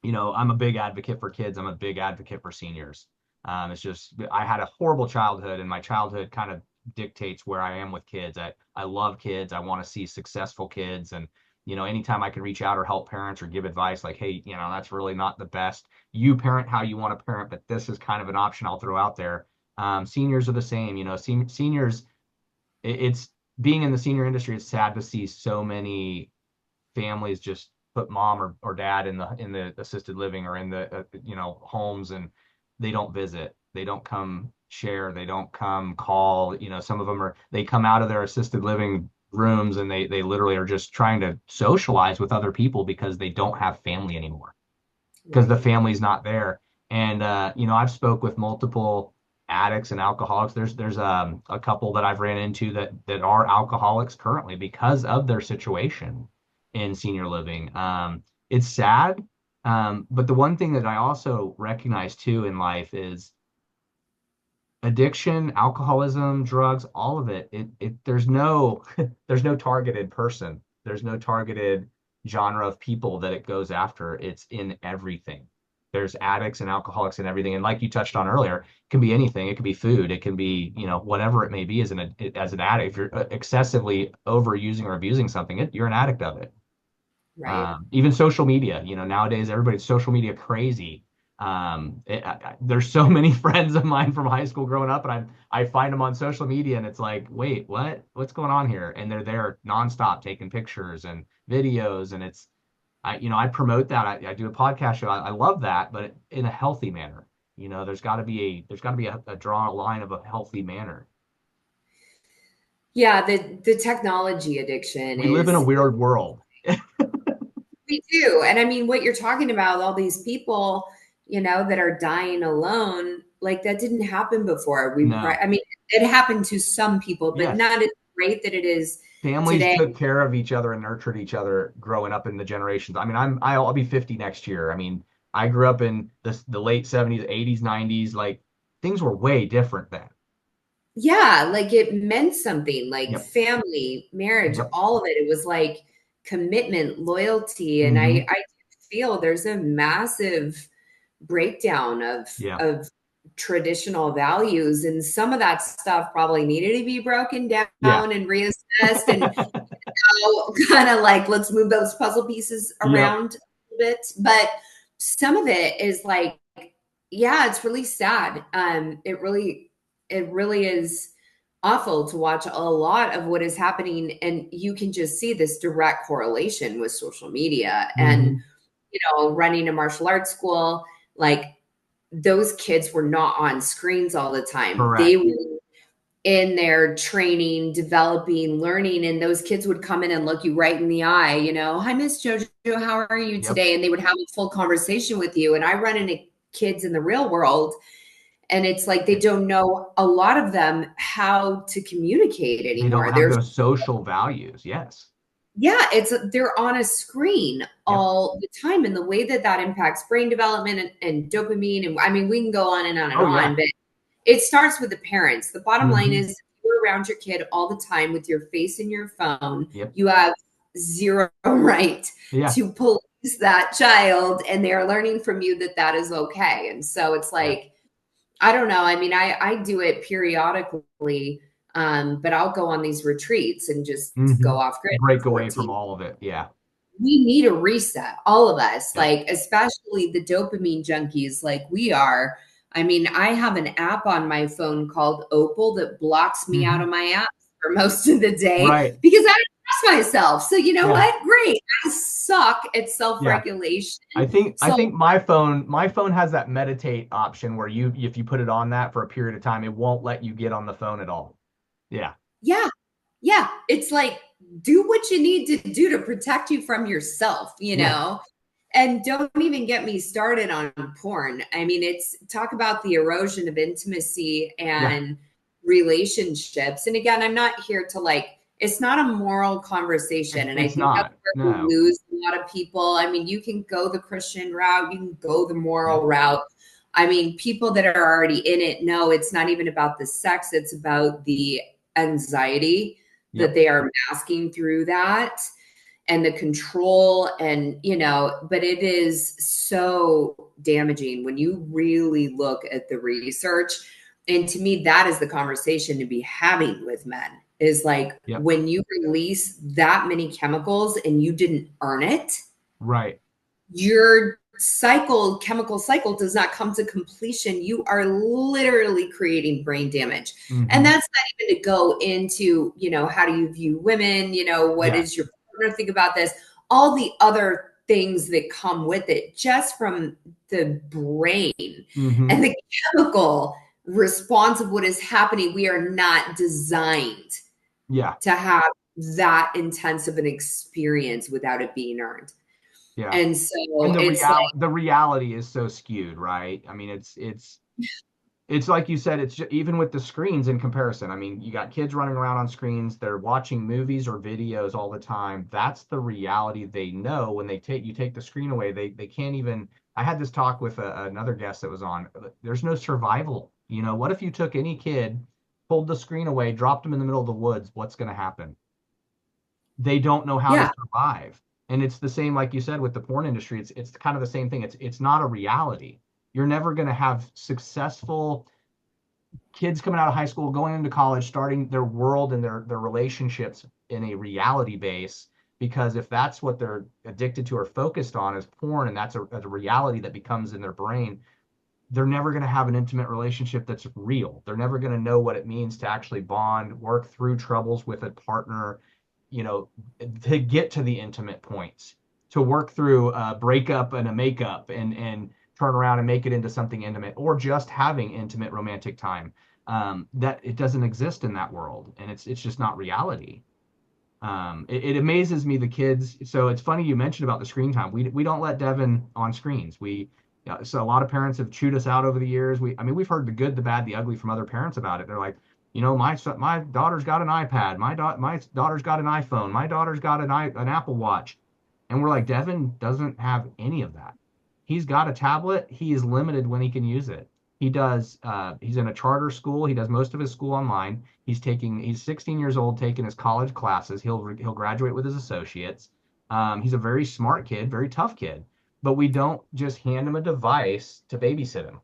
I'm a big advocate for kids. I'm a big advocate for seniors. It's just I had a horrible childhood, and my childhood kind of dictates where I am with kids. I love kids. I want to see successful kids, and anytime I can reach out or help parents or give advice, like, hey, that's really not the best. You parent how you want to parent, but this is kind of an option I'll throw out there. Seniors are the same. Seniors. It's being in the senior industry. It's sad to see so many families just put mom or dad in the assisted living or in the homes, and they don't visit, they don't come share, they don't come call. Some of them they come out of their assisted living rooms, and they literally are just trying to socialize with other people because they don't have family anymore, because the Right. family's not there. And I've spoke with multiple addicts and alcoholics. There's a couple that I've ran into that are alcoholics currently because of their situation in senior living. It's sad, but the one thing that I also recognize too in life is addiction, alcoholism, drugs, all of it. There's no there's no targeted person. There's no targeted genre of people that it goes after. It's in everything. There's addicts and alcoholics and everything. And like you touched on earlier, it can be anything. It can be food. It can be, whatever it may be as an addict. If you're excessively overusing or abusing something, you're an addict of it. Right. Even social media, nowadays everybody's social media crazy. There's so many friends of mine from high school growing up, and I find them on social media, and it's like, wait, what's going on here? And they're there nonstop taking pictures and videos, and I promote that. I do a podcast show. I love that, but in a healthy manner. There's got to be a draw a line of a healthy manner. Yeah, the technology addiction We live in a is weird world. we do. And I mean, what you're talking about, all these people, that are dying alone, like that didn't happen before. No. I mean, it happened to some people, but Yes. not as great that it is Families today. took care of each other and nurtured each other growing up in the generations. I mean, I'll be 50 next year. I mean, I grew up in the late 70s, 80s, 90s. Like, things were way different then. Yeah, like it meant something, like Yep. family, marriage, Yep. all of it. It was like commitment, loyalty. And I, Hmm. I feel there's a massive breakdown of Yeah. of traditional values, and some of that stuff probably needed to be broken down Yeah. and reassessed, and kind of like let's move those puzzle pieces Yep. around a bit. But some of it is like, yeah, it's really sad. It really is awful to watch a lot of what is happening, and you can just see this direct correlation with social media. And Hmm. running a martial arts school, like those kids were not on screens all the time. They Correct. were in their training, developing, learning, and those kids would come in and look you right in the eye, hi, Miss Jojo, how are you Yep. today? And they would have a full conversation with you. And I run into kids in the real world, and it's like they don't know, a lot of them, how to communicate They don't anymore. have There's those social values. Yes. Yeah, they're on a screen Yep. all the time, and the way that that impacts brain development and dopamine, and I mean, we can go on and on and Oh, on, yeah. but it starts with the parents. The bottom line Hmm. is, if you're around your kid all the time with your face in your phone, Yep. you have zero right Yeah. to police that child, and they are learning from you that that is okay. And so it's Yeah. like, I don't know. I mean, I do it periodically, but I'll go on these retreats and just Hmm. go off grid Break for away from 14. all of it. Yeah. We need a reset, all of us, Yep. like especially the dopamine junkies like we are. I mean, I have an app on my phone called Opal that blocks me out Hmm. of my apps for most of the day Right. because I don't trust myself. So you know Yeah. what? Great. I suck at Yeah. self-regulation. I So think my phone has that meditate option where if you put it on that for a period of time, it won't let you get on the phone at all. Yeah. yeah, yeah, it's like, do what you need to do to protect you from yourself, Yeah. And don't even get me started on porn. I mean, it's talk about the erosion of intimacy Yeah. and relationships. And again, I'm not here to like it's not a moral conversation. And I It's think that's not. where we No. lose a lot of people. I mean, you can go the Christian route, you can go the moral Yep. route. I mean, people that are already in it know it's not even about the sex, it's about the anxiety that Yep. they are masking through that and the control. And, but it is so damaging when you really look at the research. And to me, that is the conversation to be having with men, is like, Yep. when you release that many chemicals and you didn't earn it, Right. your chemical cycle does not come to completion. You are literally creating brain damage. And Hmm. that's not even to go into, how do you view women? What Yeah. does your partner think about this? All the other things that come with it, just from the brain Hmm. and the chemical response of what is happening. We are not designed Yeah. to have that intense of an experience without it being earned. Yeah. And And so it's like, the reality is so skewed, right? I mean, it's like you said, it's just, even with the screens in comparison. I mean, you got kids running around on screens, they're watching movies or videos all the time. That's the reality they know. When you take the screen away, they can't even. I had this talk with another guest that was on. There's no survival. What if you took any kid, pulled the screen away, dropped them in the middle of the woods? What's going to happen? They don't know how to yeah, survive. And it's the same, like you said, with the porn industry. It's kind of the same thing. It's not a reality. You're never going to have successful kids coming out of high school, going into college, starting their world and their relationships in a reality base. Because if that's what they're addicted to or focused on is porn, and that's a reality that becomes in their brain, they're never going to have an intimate relationship that's real. They're never going to know what it means to actually bond, work through troubles with a partner, you know, to get to the intimate points, to work through a breakup and a makeup and turn around and make it into something intimate, or just having intimate romantic time. That it doesn't exist in that world, and it's just not reality. It amazes me the kids. So it's funny you mentioned about the screen time. We don't let Devin on screens. So a lot of parents have chewed us out over the years. I mean, we've heard the good, the bad, the ugly from other parents about it. They're like, my daughter's got an iPad. My daughter's got an iPhone. My daughter's got an Apple Watch, and we're like, Devin doesn't have any of that. He's got a tablet. He is limited when he can use it. He does. He's in a charter school. He does most of his school online. He's 16 years old, taking his college classes. He'll graduate with his associates. He's a very smart kid, very tough kid, but we don't just hand him a device to babysit him.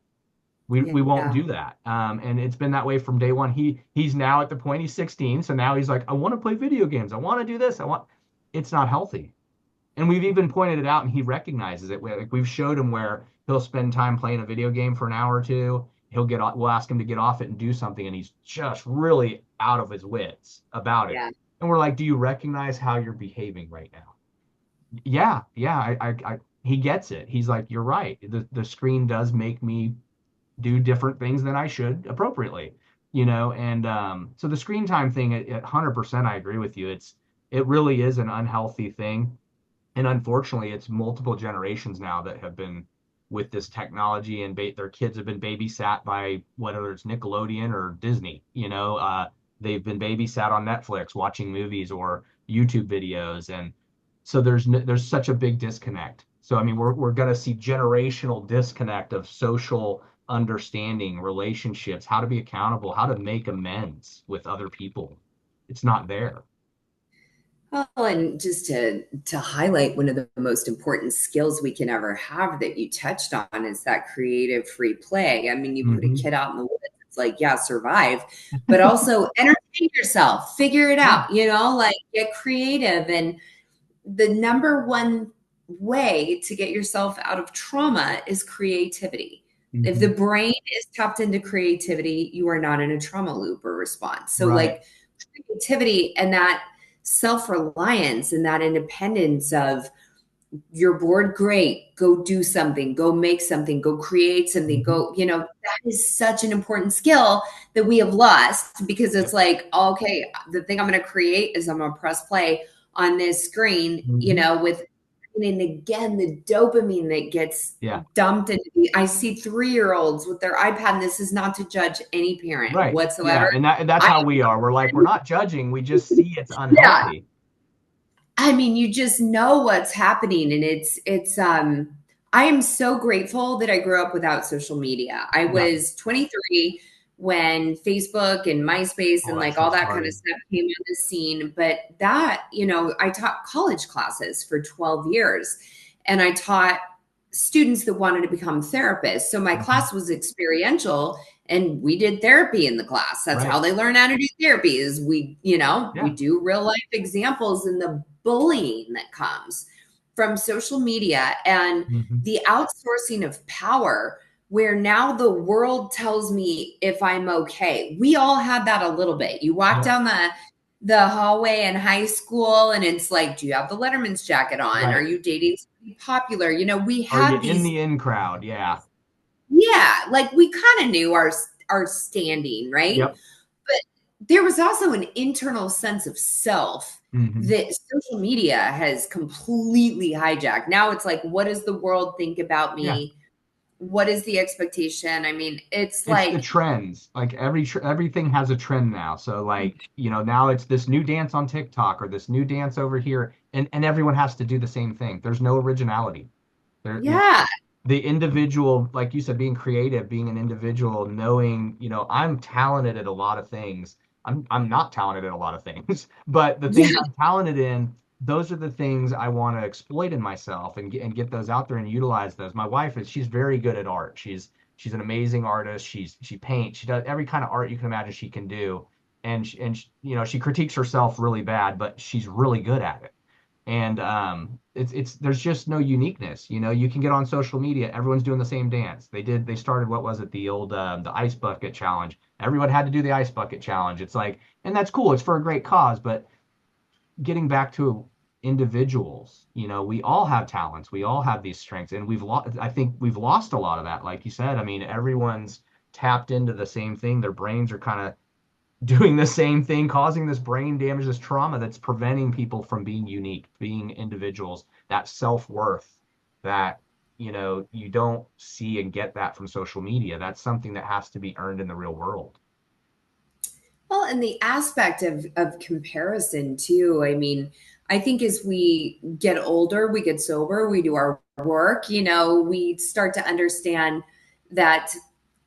We won't yeah, do that. And it's been that way from day one. He's now at the point, he's 16, so now he's like, I want to play video games. I want to do this. It's not healthy. And we've even pointed it out, and he recognizes it. Like, we've showed him where he'll spend time playing a video game for an hour or two. We'll ask him to get off it and do something, and he's just really out of his wits about it. yeah. And we're like, do you recognize how you're behaving right now? Yeah, yeah. He gets it. He's like, you're right. The screen does make me do different things than I should appropriately, And so the screen time thing, at 100%, I agree with you. It really is an unhealthy thing, and unfortunately, it's multiple generations now that have been with this technology, and their kids have been babysat by whether it's Nickelodeon or Disney. They've been babysat on Netflix watching movies or YouTube videos, and so there's such a big disconnect. So I mean, we're gonna see generational disconnect of social understanding, relationships, how to be accountable, how to make amends with other people. It's not there. Well, and just to highlight, one of the most important skills we can ever have that you touched on is that creative free play. I mean, you put a Hmm. kid out in the woods, it's like, yeah, survive, but also entertain yourself, figure it Yeah. out, like get creative. And the number one way to get yourself out of trauma is creativity. If the Hmm. brain is tapped into creativity, you are not in a trauma loop or response. So, Right. like, creativity and that self reliance and that independence of, you're bored, great, go do something, go make something, go create something, Hmm. that is such an important skill that we have lost, because it's Yep. like, okay, the thing I'm going to create is I'm going to press play on this screen, Hmm. with And again, the dopamine that gets Yeah. dumped into I see 3-year-olds with their iPad, and this is not to judge any parent Right. whatsoever. Yeah. And that's I, how we are. We're like, we're not judging. We just see it's yeah, unhealthy. I mean, you just know what's happening, and I am so grateful that I grew up without social media. I Yeah. was 23 when Facebook and MySpace Oh, and that like all stuff that kind of started. stuff came on the scene. But that, I taught college classes for 12 years, and I taught students that wanted to become therapists. So my Mhm. class was experiential, and we did therapy in the class. That's Right. how they learn how to do therapy is we Yeah. do real life examples and the bullying that comes from social media and Hmm. the outsourcing of power, where now the world tells me if I'm okay. We all had that a little bit. You walk Yep. down the hallway in high school and it's like, do you have the Letterman's jacket on? Are Right. you dating somebody popular? We Are you had in these, the in crowd? Yeah. yeah, like we kind of knew our standing, right? Yep. But there was also an internal sense of self Hmm. that social media has completely hijacked. Now it's like, what does the world think about Yeah. me? What is the expectation? I mean, it's It's the like, trends. Like everything has a trend now. So like, now it's this new dance on TikTok or this new dance over here, and everyone has to do the same thing. There's no originality. yeah, The individual, like you said, being creative, being an individual, knowing, I'm talented at a lot of things. I'm not talented at a lot of things, but the things yeah, I'm talented in, those are the things I want to exploit in myself and get those out there and utilize those. My wife she's very good at art. She's an amazing artist. She paints. She does every kind of art you can imagine she can do. And she critiques herself really bad, but she's really good at it. And it's there's just no uniqueness. You can get on social media, everyone's doing the same dance. They started, what was it, the ice bucket challenge. Everyone had to do the ice bucket challenge. It's like, and that's cool, it's for a great cause, but getting back to individuals, we all have talents, we all have these strengths, and I think we've lost a lot of that. Like you said, I mean, everyone's tapped into the same thing. Their brains are kind of doing the same thing, causing this brain damage, this trauma that's preventing people from being unique, being individuals, that self-worth that, you don't see and get that from social media. That's something that has to be earned in the real world. well, and the aspect of comparison too. I mean, I think as we get older, we get sober, we do our work, we start to understand that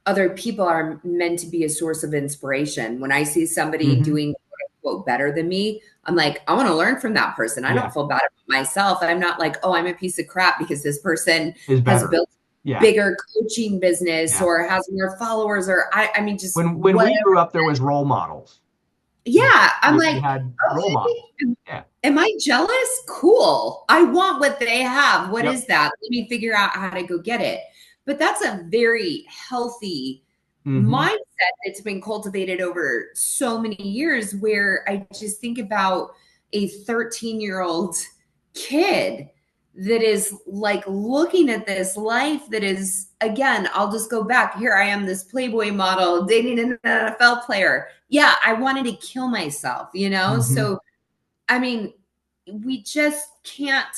other people are meant to be a source of inspiration. When I see somebody Hmm. doing quote unquote better than me, I'm like, I want to learn from that person. I Yeah, don't feel bad about myself. I'm not like, oh, I'm a piece of crap because this person is has better. built Yeah, bigger coaching business yeah. or has more followers or I mean just When what. we grew up, there was role models. You, Yeah, I'm you like, had role models. okay, Yeah. am I jealous? Cool. I want what they have. What Yep. is that? Let me figure out how to go get it. But that's a very healthy Hmm. mindset that's been cultivated over so many years where I just think about a 13-year-old kid that is like looking at this life that is, again, I'll just go back. Here I am, this Playboy model dating an NFL player. Yeah, I wanted to kill myself, Hmm. So I mean, we just can't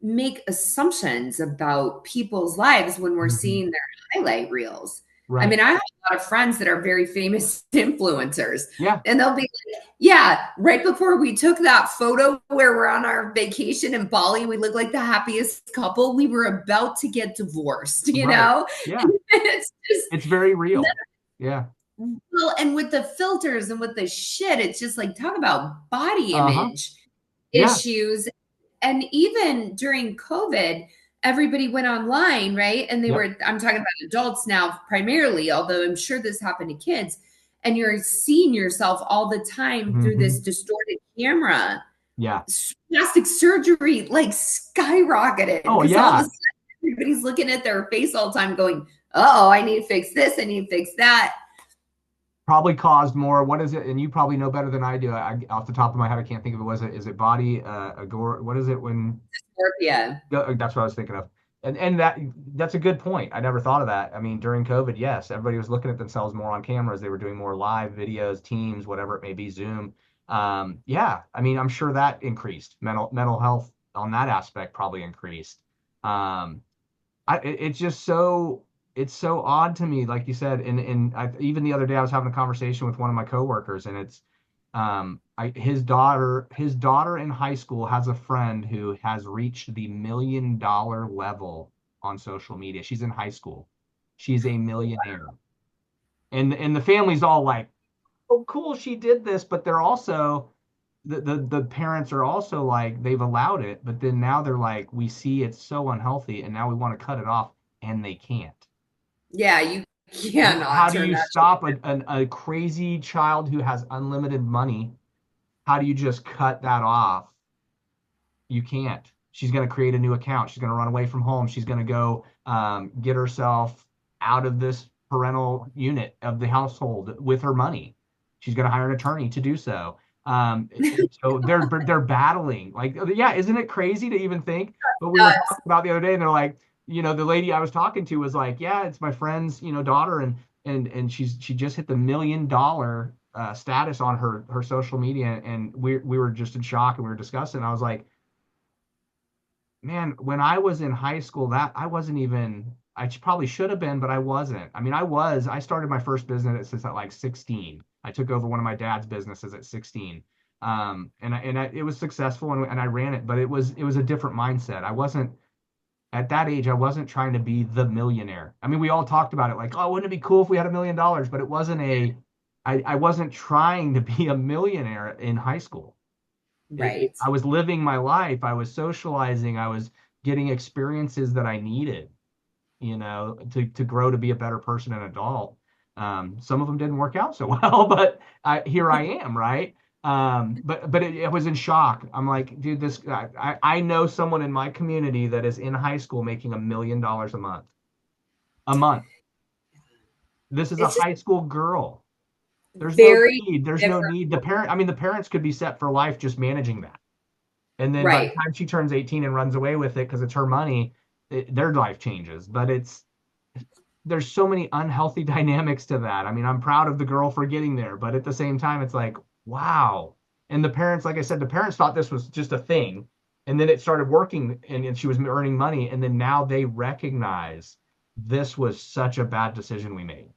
make assumptions about people's lives when we're Hmm. seeing their highlight reels. I Right. mean, I have a lot of friends that are very famous influencers, Yeah. and they'll be like, yeah, right before we took that photo where we're on our vacation in Bali, we look like the happiest couple. We were about to get divorced, Right. Yeah. It's just, It's very real. Yeah. well, and with the filters and with the shit, it's just like, talk about body Uh-huh. image Yeah. issues. And even during COVID, everybody went online, right? And Yep. I'm talking about adults now primarily, although I'm sure this happened to kids. And you're seeing yourself all the time through this Hmm. distorted camera. Yeah. Plastic surgery like skyrocketed Oh, because all of a yeah. sudden everybody's looking at their face all the time going, oh, I need to fix this, I need to fix that. Probably caused more. What is it? And you probably know better than I do. Off the top of my head, I can't think of it. Is it body agor? What is it when? Dysmorphia. That's what I was thinking of. And that's a good point. I never thought of that. I mean, during COVID, yes, everybody was looking at themselves more on cameras. They were doing more live videos, Teams, whatever it may be, Zoom. Yeah, I mean, I'm sure that increased mental health on that aspect probably increased. Um, it's just it's so odd to me, like you said, even the other day I was having a conversation with one of my coworkers, and it's his daughter in high school has a friend who has reached the $1 million level on social media. She's in high school. She's a millionaire. And the family's all like, "Oh, cool, she did this," but they're also the parents are also like they've allowed it, but then now they're like, we see it's so unhealthy and now we want to cut it off, and they can't. Yeah, you cannot How do turn you that. stop a crazy child who has unlimited money? How do you just cut that off? You can't. She's going to create a new account. She's going to run away from home. She's going to go get herself out of this parental unit of the household with her money. She's going to hire an attorney to do so. So they're battling. Like, yeah, isn't it crazy to even think? But we were Nuts. talking about the other day, and they're like, the lady I was talking to was like, yeah, it's my friend's, daughter, and she just hit the $1 million status on her social media, and we were just in shock, and we were discussing. I was like, man, when I was in high school, that I wasn't even, probably should have been, but I wasn't. I mean, I started my first business at like 16. I took over one of my dad's businesses at 16. It was successful, and I ran it, but it was a different mindset. I wasn't at that age, I wasn't trying to be the millionaire. I mean, we all talked about it like, oh, wouldn't it be cool if we had $1 million? But I wasn't trying to be a millionaire in high school. Right. I was living my life. I was socializing. I was getting experiences that I needed, to grow to be a better person and adult. Some of them didn't work out so well, but here I am, right? But it was in shock. I'm like, dude, I know someone in my community that is in high school making $1 million a month. A month. This is a It's just high school girl. There's no very need. There's no different. need. The parents could be set for life just managing that. And then by the Right. time she turns 18 and runs away with it because it's her money, their life changes. But there's so many unhealthy dynamics to that. I mean, I'm proud of the girl for getting there, but at the same time, it's like, wow. And the parents, like I said, the parents thought this was just a thing. And then it started working, and she was earning money. And then now they recognize this was such a bad decision we made.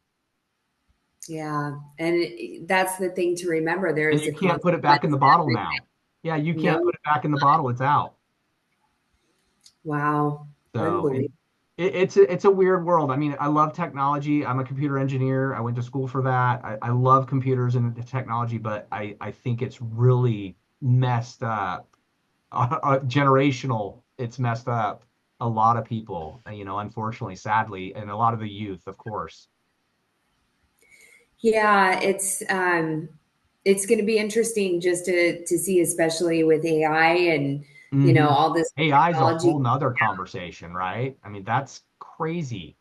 Yeah. And that's the thing to remember. There And is you a can't put it back consequence in the to bottle everything. now. Yeah, you can't No. put it back in the bottle. It's out. Wow. So Unbelievable. it's a weird world. I mean, I love technology. I'm a computer engineer. I went to school for that. I love computers and technology, but I think it's really messed up. Generational, it's messed up a lot of people, unfortunately, sadly, and a lot of the youth, of course. Yeah, it's going to be interesting just to see, especially with AI and Hmm. all this AI is a technology, whole nother conversation, right? I mean, that's crazy.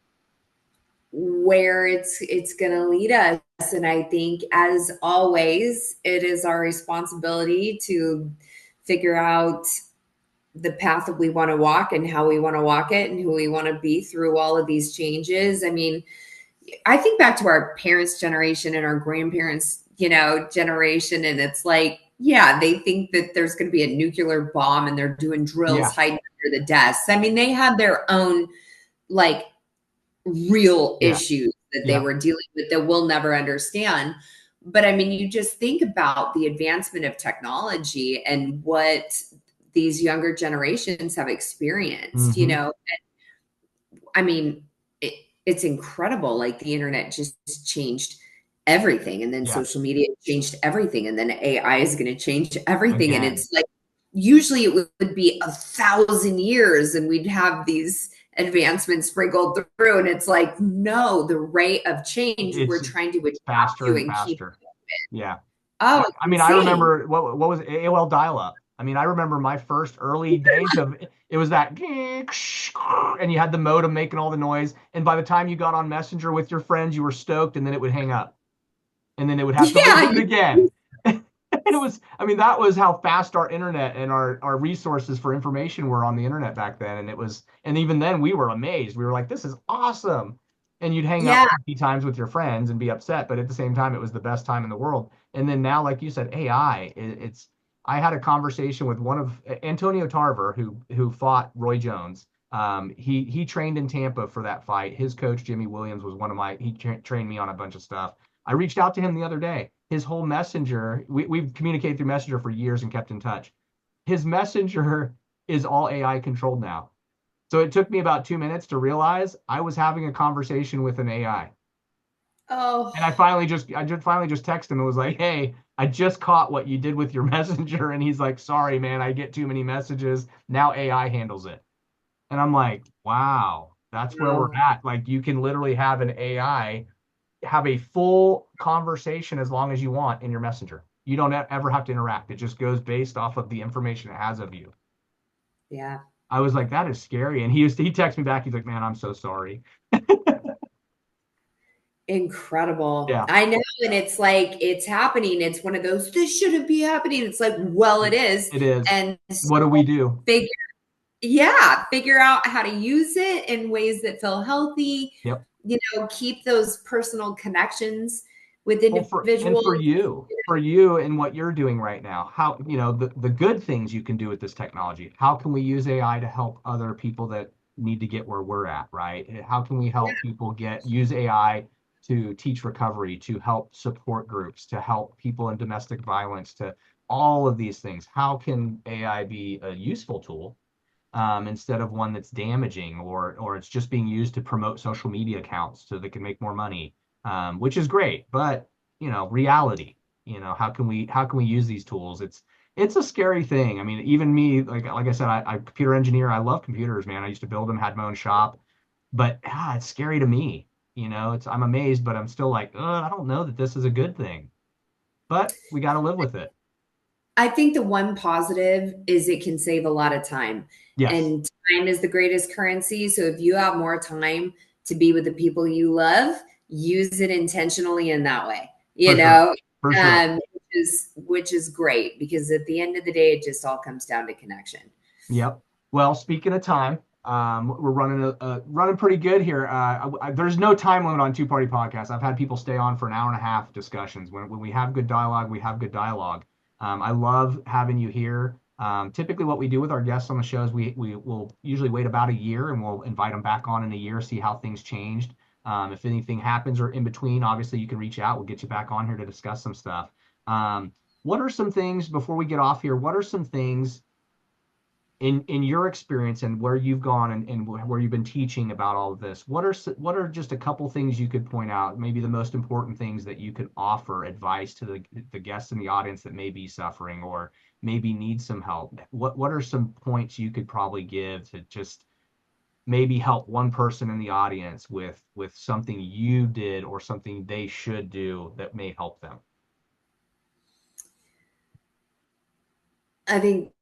where it's going to lead us. And I think, as always, it is our responsibility to figure out the path that we want to walk and how we want to walk it and who we want to be through all of these changes. I mean, I think back to our parents' generation and our grandparents, generation, and it's like, yeah, they think that there's going to be a nuclear bomb and they're doing drills Yeah, hiding under the desks. I mean, they had their own like real yeah, issues that they yeah. were dealing with that we'll never understand. But I mean, you just think about the advancement of technology and what these younger generations have experienced, Hmm. I mean, it's incredible. Like, the internet just changed everything, and then Yeah. social media changed everything, and then AI is going to change everything. And Again. it's like, usually it would be 1,000 years, and we'd have these advancements sprinkled through. And it's like, no, the rate of change It's we're trying to adapt faster to and and keep. faster. Yeah. Oh, I it's mean, I insane. remember what was it? AOL dial-up. I mean, I remember my first early days of it was that and you had the modem making all the noise. And by the time you got on Messenger with your friends, you were stoked, and then it would hang up. And then it would have to Yeah. reboot again. I mean, that was how fast our internet and our resources for information were on the internet back then. And even then we were amazed. We were like, this is awesome. And you'd hang up Yeah. 50 times with your friends and be upset, but at the same time, it was the best time in the world. And then now, like you said, AI, I had a conversation with one of Antonio Tarver, who fought Roy Jones. He trained in Tampa for that fight. His coach Jimmy Williams was one of my. He trained me on a bunch of stuff. I reached out to him the other day. His whole messenger, we've communicated through Messenger for years and kept in touch. His messenger is all AI controlled now. So it took me about 2 minutes to realize I was having a conversation with an AI. Oh, And I just finally just texted him and was like, "Hey, I just caught what you did with your messenger." And he's like, "Sorry, man, I get too many messages. Now AI handles it." And I'm like, "Wow, that's where we're no. at. Like you can literally have an AI have a full conversation as long as you want in your messenger. You don't ever have to interact. It just goes based off of the information it has of you." Yeah. I was like, "That is scary." And he texted me back. He's like, "Man, I'm so sorry." Incredible. Yeah, I know. And it's like, it's happening. It's one of those, this shouldn't be happening. It's like, well, it is. it is. And so What do we do? figure, yeah, figure out how to use it in ways that feel healthy, Yep. keep those personal connections with Well, individuals. for you and what you're doing right now, how, the good things you can do with this technology. How can we use AI to help other people that need to get where we're at, right? How can we help people use AI to teach recovery, to help support groups, to help people in domestic violence, to all of these things? How can AI be a useful tool instead of one that's damaging or it's just being used to promote social media accounts so they can make more money, which is great, but reality, how can we use these tools? It's a scary thing. I mean, even me, like I said, I computer engineer. I love computers, man. I used to build them, had my own shop, but it's scary to me. I'm amazed, but I'm still like, I don't know that this is a good thing. But we got to live with it. I think the one positive is it can save a lot of time. Yes, And time is the greatest currency. So if you have more time to be with the people you love, use it intentionally in that way, for sure, for sure. which is great because at the end of the day, it just all comes down to connection. Yep. Well, speaking of time, we're running pretty good here. There's no time limit on two-party podcasts. I've had people stay on for an hour and a half discussions. When we have good dialogue, we have good dialogue. I love having you here. Typically, what we do with our guests on the show is we will usually wait about a year and we'll invite them back on in a year, see how things changed. If anything happens or in between, obviously you can reach out. We'll get you back on here to discuss some stuff. What are some things before we get off here? What are some things in your experience and where you've gone and where you've been teaching about all of this, what are just a couple things you could point out, maybe the most important things that you could offer advice to the guests in the audience that may be suffering or maybe need some help? What are some points you could probably give to just maybe help one person in the audience with something you did or something they should do that may help them? I think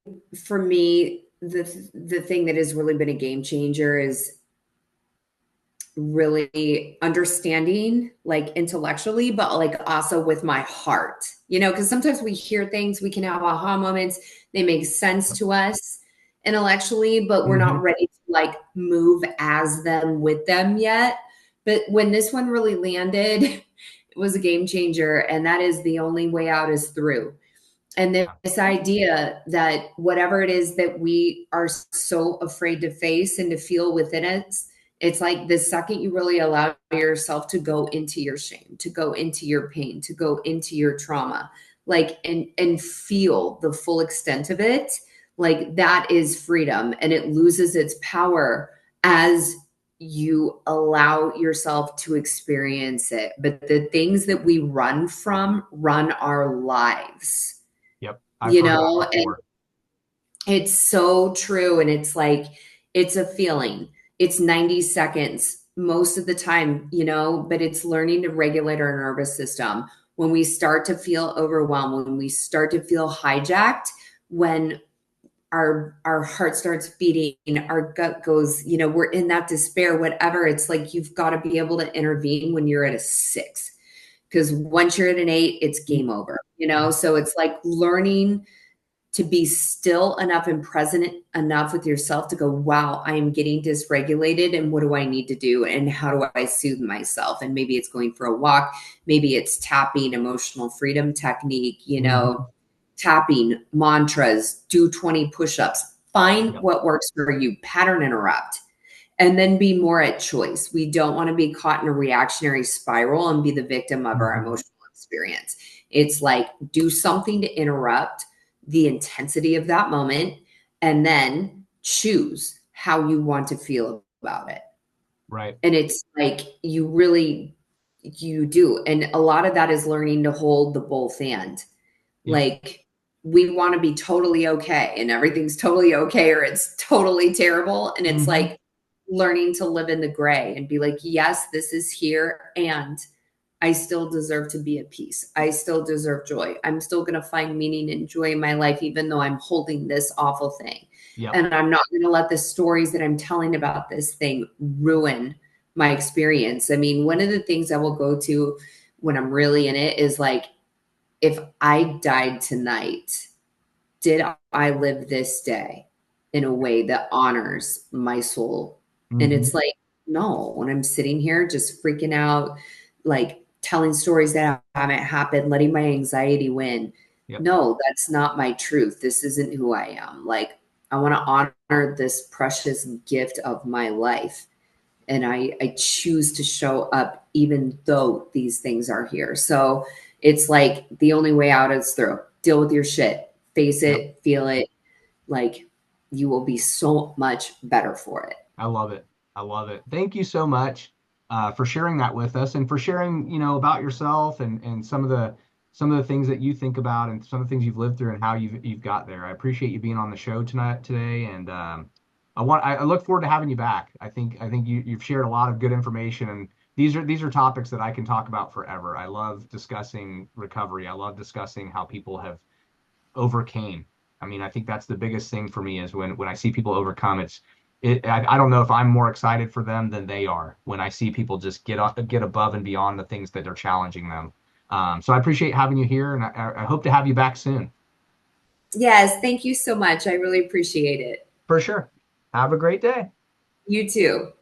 for me, the thing that has really been a game changer is really understanding like intellectually, but like also with my heart, because sometimes we hear things, we can have aha moments, they make sense to us intellectually, but we're not Mm-hmm. ready to like move as them with them yet. But when this one really landed, it was a game changer. And that is the only way out is through. And this idea that whatever it is that we are so afraid to face and to feel within us, it's like the second you really allow yourself to go into your shame, to go into your pain, to go into your trauma, like and feel the full extent of it, like that is freedom and it loses its power as you allow yourself to experience it. But the things that we run from run our lives, Yep, I've heard that and before. it's so true. And it's like, it's a feeling. It's 90 seconds most of the time, but it's learning to regulate our nervous system. When we start to feel overwhelmed, when we start to feel hijacked, when our heart starts beating, our gut goes, we're in that despair, whatever. It's like, you've got to be able to intervene when you're at a 6, because once you're at an 8, it's game over, So it's like learning to be still enough and present enough with yourself to go, wow, I am getting dysregulated. And what do I need to do? And how do I soothe myself? And maybe it's going for a walk. Maybe it's tapping, emotional freedom technique, Mhm. tapping, mantras, do 20 push-ups. Find Yep. what works for you, pattern interrupt, and then be more at choice. We don't want to be caught in a reactionary spiral and be the victim of our Mhm. emotional experience. It's like do something to interrupt the intensity of that moment and then choose how you want to feel about it. Right. And it's like you really you do. And a lot of that is learning to hold the both and. Yep. Like we want to be totally okay and everything's totally okay or it's totally terrible. And it's Hmm. like learning to live in the gray and be like, yes, this is here and I still deserve to be at peace. I still deserve joy. I'm still going to find meaning and joy in my life, even though I'm holding this awful thing. Yep. And I'm not going to let the stories that I'm telling about this thing ruin my experience. I mean, one of the things I will go to when I'm really in it is like, if I died tonight, did I live this day in a way that honors my soul? And Hmm. it's like, no, when I'm sitting here just freaking out, like telling stories that haven't happened, letting my anxiety win. Yep. No, that's not my truth. This isn't who I am. Like, I want to honor this precious gift of my life. And I choose to show up even though these things are here. So it's like the only way out is through. Deal with your shit, face Yep. it, feel it. Like you will be so much better for it. I love it. I love it. Thank you so much for sharing that with us and for sharing, about yourself and some of the things that you think about and some of the things you've lived through and how you've got there. I appreciate you being on the show today, and I look forward to having you back. I think you've shared a lot of good information, and these are topics that I can talk about forever. I love discussing recovery. I love discussing how people have overcame. I mean, I think that's the biggest thing for me is when I see people overcome. I don't know if I'm more excited for them than they are when I see people just get above and beyond the things that are challenging them. So I appreciate having you here, and I hope to have you back soon. Yes, thank you so much. I really appreciate it. For sure. Have a great day. You too.